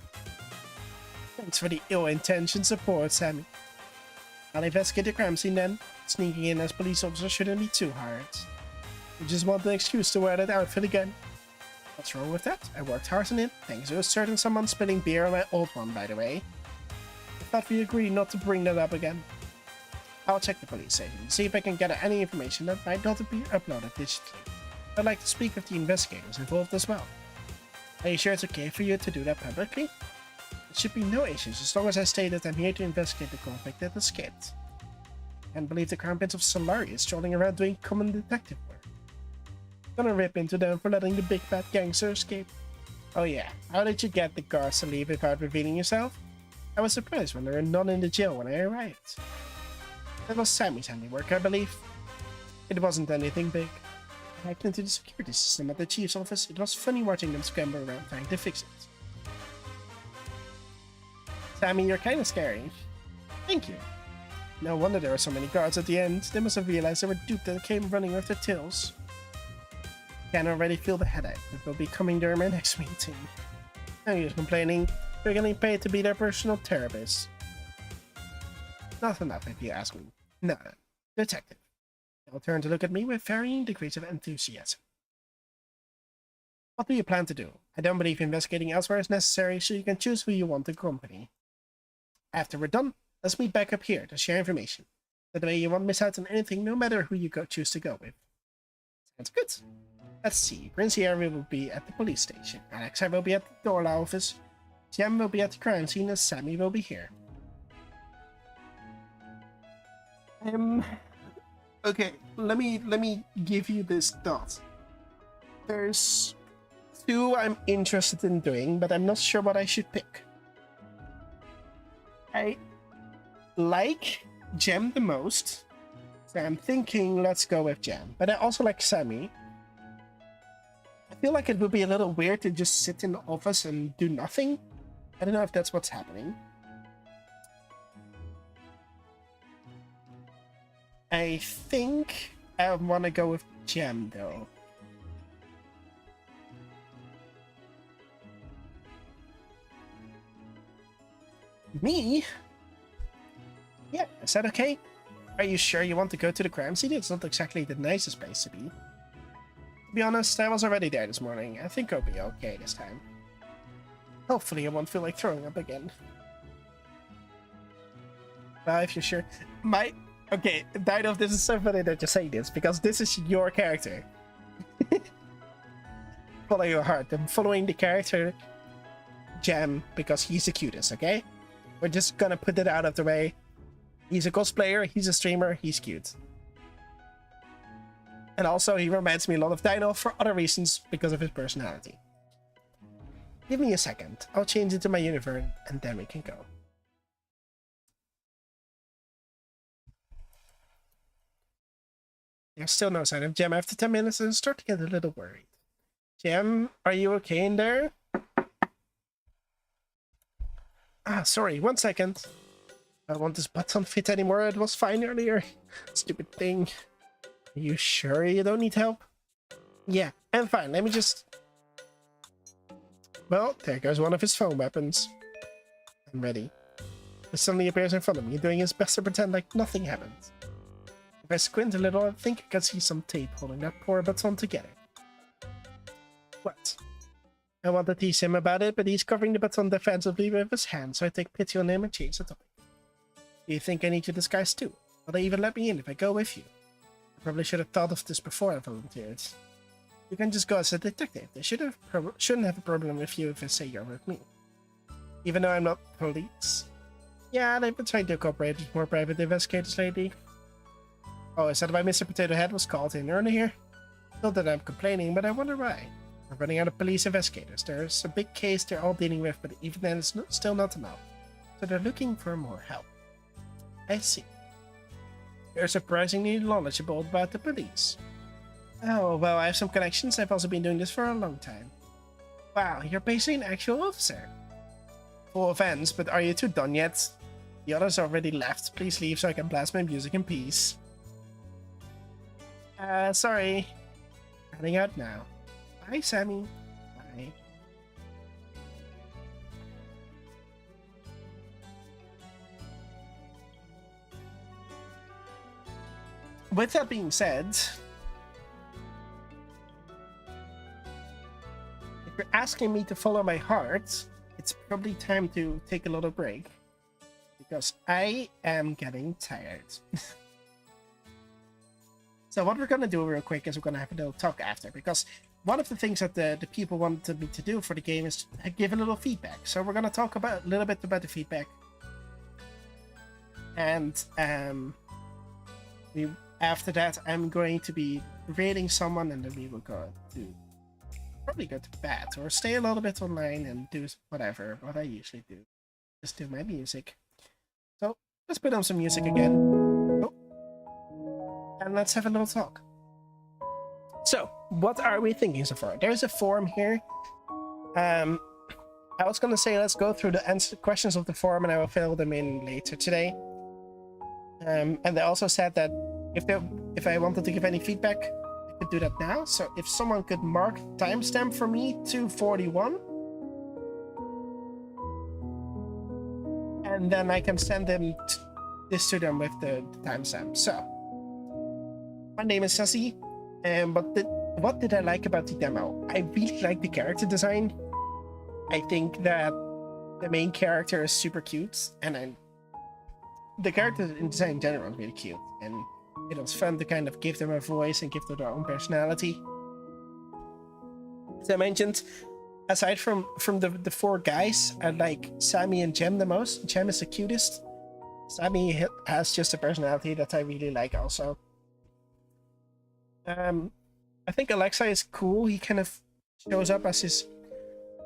Thanks for the ill-intentioned support, Sammy. I'll investigate the crime scene then. Sneaking in as police officer shouldn't be too hard. You just want an excuse to wear that outfit again. What's wrong with that? I worked hard on it, thanks to a certain someone spilling beer on my old one, by the way. I thought we agreed not to bring that up again. I'll check the police station and see if I can get any information that might not be uploaded digitally. I'd like to speak with the investigators involved as well. Are you sure it's okay for you to do that publicly? There should be no issues as long as I state that I'm here to investigate the conflict that escaped. I can't believe the Crown Prince of Solari is strolling around doing common detective work. Gonna rip into them for letting the big bad gangster escape. Oh yeah, how did you get the guards to leave without revealing yourself? I was surprised when there were none in the jail when I arrived. That was Sammy's handiwork, I believe. It wasn't anything big. I hacked into the security system at the chief's office. It was funny watching them scramble around trying to fix it. Sammy, you're kind of scary. Thank you. No wonder there were so many guards at the end. They must have realized they were duped and came running with their tails. I can already feel the headache that will be coming during my next meeting. No use complaining. You're getting paid to be their personal therapist. Not enough, if you ask me. No, detective. They'll turn to look at me with varying degrees of enthusiasm. What do you plan to do? I don't believe investigating elsewhere is necessary, so you can choose who you want to accompany. After we're done, let's meet back up here to share information. That way you won't miss out on anything, no matter who you choose to go with. Sounds good. Let's see. Princiari will be at the police station. Alexa will be at the Dorla office. Jem will be at the crime scene, and Sammy will be here. Okay, let me give you this thought. There's two I'm interested in doing, but I'm not sure what I should pick. I like Jem the most, so I'm thinking let's go with Jem. But I also like Sammy. I feel like it would be a little weird to just sit in the office and do nothing. I don't know if that's what's happening. I think I want to go with Jem, though. Me? Yeah, is that okay? Are you sure you want to go to the crime scene? It's not exactly the nicest place to be. To be honest, I was already there this morning. I think I'll be okay this time. Hopefully I won't feel like throwing up again. Well, if you're sure. Okay, Dino, this is so funny that you say this, because this is your character. Follow your heart. I'm following the character Jem because he's the cutest, okay? We're just gonna put it out of the way. He's a cosplayer, he's a streamer, he's cute. And also, he reminds me a lot of Dino for other reasons because of his personality. Give me a second. I'll change it to my uniform, and then we can go. There's still no sign of Jem after 10 minutes, and I start to get a little worried. Jem, are you okay in there? Sorry, 1 second. I don't want this button fit anymore. It was fine earlier. Stupid thing. Are you sure you don't need help? Yeah, I'm fine. Let me just... Well, there goes one of his foam weapons. I'm ready. He suddenly appears in front of me, doing his best to pretend like nothing happened. If I squint a little, I think I can see some tape holding that poor baton together. What? I want to tease him about it, but he's covering the baton defensively with his hand, so I take pity on him and change the topic. Do you think I need to disguise too? Will they even let me in if I go with you? I probably should have thought of this before I volunteered. You can just go as a detective. They shouldn't have a problem with you if I say you're with me. Even though I'm not police. Yeah, they've been trying to cooperate with more private investigators lately. Oh, is that why Mr. Potato Head was called in earlier? Not that I'm complaining, but I wonder why. We're running out of police investigators. There's a big case they're all dealing with, but even then it's still not enough. So they're looking for more help. I see. You're surprisingly knowledgeable about the police. Oh, well, I have some connections. I've also been doing this for a long time. Wow, you're basically an actual officer. Full offense, but are you two done yet? The others already left. Please leave so I can blast my music in peace. Sorry. Heading out now. Bye, Sammy. Bye. With that being said, if you're asking me to follow my heart, it's probably time to take a little break because I am getting tired. So what we're gonna do real quick is we're gonna have a little talk after, because one of the things that the people wanted me to do for the game is to give a little feedback. So we're gonna talk about a little bit about the feedback, and after that I'm going to be rating someone, and then we will go to probably go to bed or stay a little bit online and do whatever what I usually do, just do my music. So let's put on some music again. Oh. and let's have a little talk. So, what are we thinking so far? There's a forum here. I was gonna say let's go through the questions of the forum, and I will fill them in later today. And they also said that if I wanted to give any feedback, I could do that now. So if someone could mark timestamp for me to 41, and then I can send them this to them with the timestamp. So my name is Sassy, and what did I like about the demo? I really like the character design. I think that the main character is super cute, and the character design in general is really cute, and it was fun to kind of give them a voice and give them their own personality. As I mentioned, aside from the four guys, I like Sammy and Jem the most. Jem is the cutest. Sammy has just a personality that I really like also. I think Alexa is cool. He kind of shows up as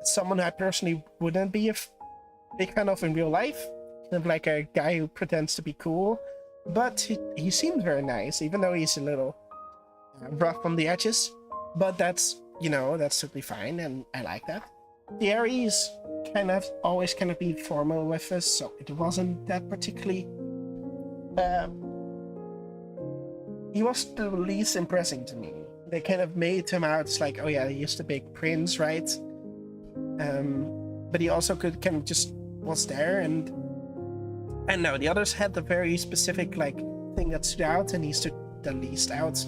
someone I personally wouldn't be a big fan of in real life. Kind of like a guy who pretends to be cool, but he seems very nice, even though he's a little rough on the edges. But that's, that's totally fine, and I like that. The Aries kind of always kind of been formal with us, so it wasn't that particularly. He was the least impressing to me. They kind of made him out as like, oh yeah, he's the big prince, right? But he also could kind of just was there, and no, the others had the very specific thing that stood out, and he stood the least out.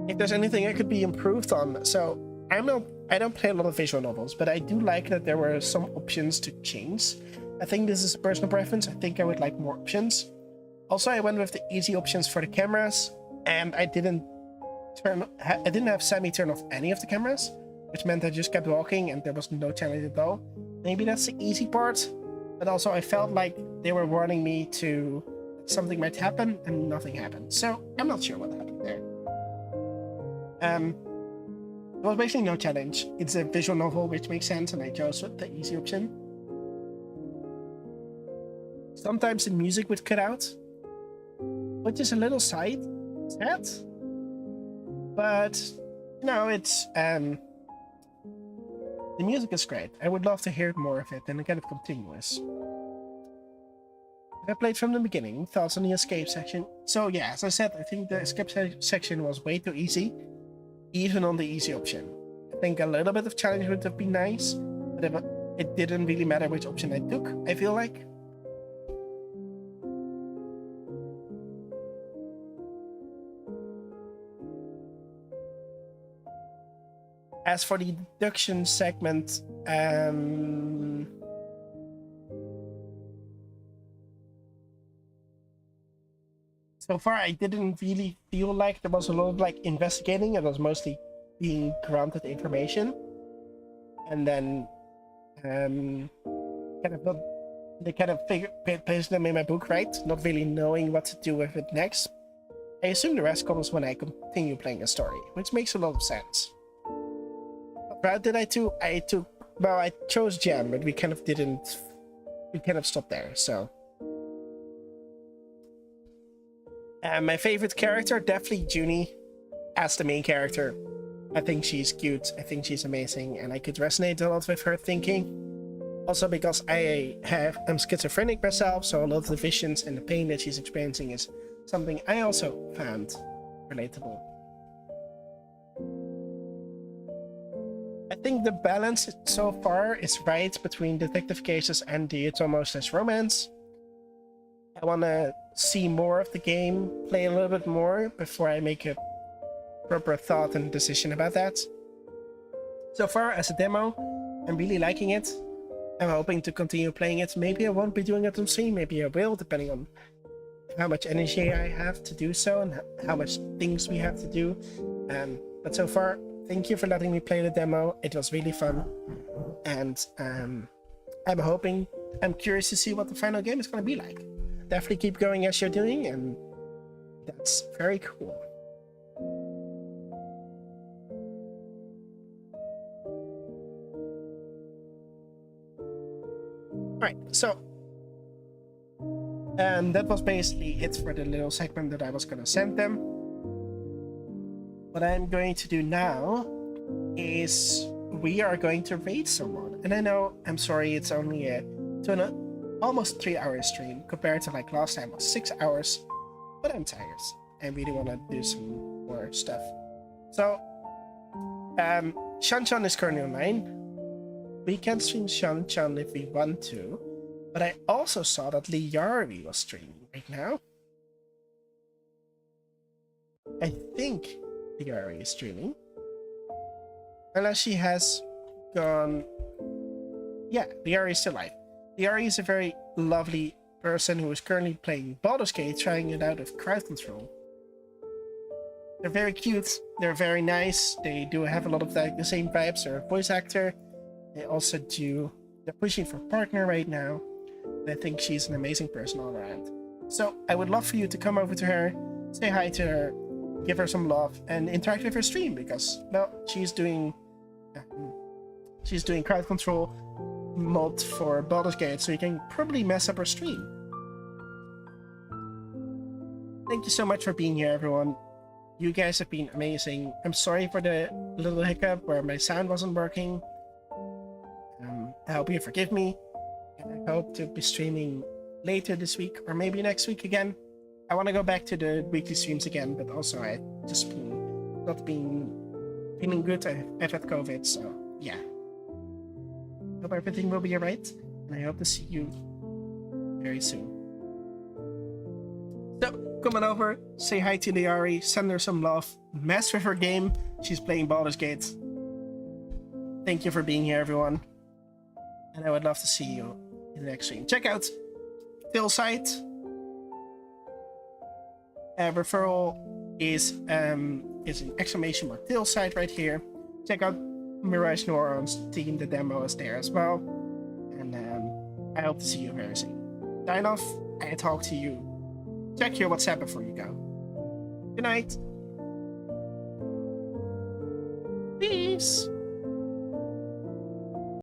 If there's anything that could be improved on, so I don't play a lot of visual novels, but I do like that there were some options to change. I think this is a personal preference. I think I would like more options. Also, I went with the easy options for the cameras, and I didn't have Sammy turn off any of the cameras, which meant I just kept walking and there was no challenge at all. Maybe that's the easy part, but also I felt like they were warning me to something might happen, and nothing happened. So I'm not sure what happened there. There was basically no challenge. It's a visual novel, which makes sense, and I chose the easy option. Sometimes the music would cut out, which is a little sad, but it's the music is great. I would love to hear more of it and kind of continuous. I played from the beginning. Thoughts on the escape section? So yeah, as I said, I think the escape section was way too easy, even on the easy option. I think a little bit of challenge would have been nice, but it didn't really matter which option I took, I feel like. As for the deduction segment, so far I didn't really feel like there was a lot of investigating. It was mostly being granted information, and then they kind of placed them in my book, right? Not really knowing what to do with it next. I assume the rest comes when I continue playing a story, which makes a lot of sense. What did I do? I chose Jem, but we kind of stopped there, so. My favorite character, definitely Junie, as the main character. I think she's cute, I think she's amazing, and I could resonate a lot with her thinking. Also because I'm schizophrenic myself, so a lot of the visions and the pain that she's experiencing is something I also found relatable. I think the balance so far is right between detective cases and the It's Almost as romance. I want to see more of the game, play a little bit more before I make a proper thought and decision about that. So far, as a demo, I'm really liking it. I'm hoping to continue playing it. Maybe I won't be doing it on stream, maybe I will, depending on how much energy I have to do so and how much things we have to do. But so far, thank you for letting me play the demo. It was really fun, and I'm curious to see what the final game is going to be like. Definitely keep going as you're doing, and that's very cool. Alright, so And that was basically it for the little segment that I was gonna send them. What I'm going to do now is we are going to raid someone. And I know, I'm sorry, it's only a almost 3-hour stream compared to like last time was 6 hours, but I'm tired. I really want to do some more stuff. So, Shan is currently online. We can stream Shan if we want to, but I also saw that Liari was streaming right now. I think Liari is streaming. Unless she has gone... Yeah, Liari is still live. Liari is a very lovely person who is currently playing Baldur's Gate, trying it out with crowd control. They're very cute, they're very nice, they do have a lot of the same vibes. They're a voice actor. They also do... They're pushing for partner right now. And I think she's an amazing person all around. So I would love for you to come over to her, say hi to her, give her some love, and interact with her stream because, well, she's doing crowd control mod for Baldur's Gate, so you can probably mess up her stream. Thank you so much for being here, everyone. You guys have been amazing. I'm sorry for the little hiccup where my sound wasn't working. I hope you forgive me, and I hope to be streaming later this week or maybe next week again. I want to go back to the weekly streams again, but also I just not been feeling good. I've had COVID, so yeah. Hope everything will be alright, and I hope to see you very soon. So, come on over, say hi to Liari, send her some love, mess with her game. She's playing Baldur's Gate. Thank you for being here, everyone. And I would love to see you in the next stream. Check out Phil's site. Referral is an exclamation mark Phil's site right here. Check out Mirage Noir on Steam. The demo is there as well. And I hope to see you very soon. Sign off. I talk to you. Check your WhatsApp before you go. Good night. Peace.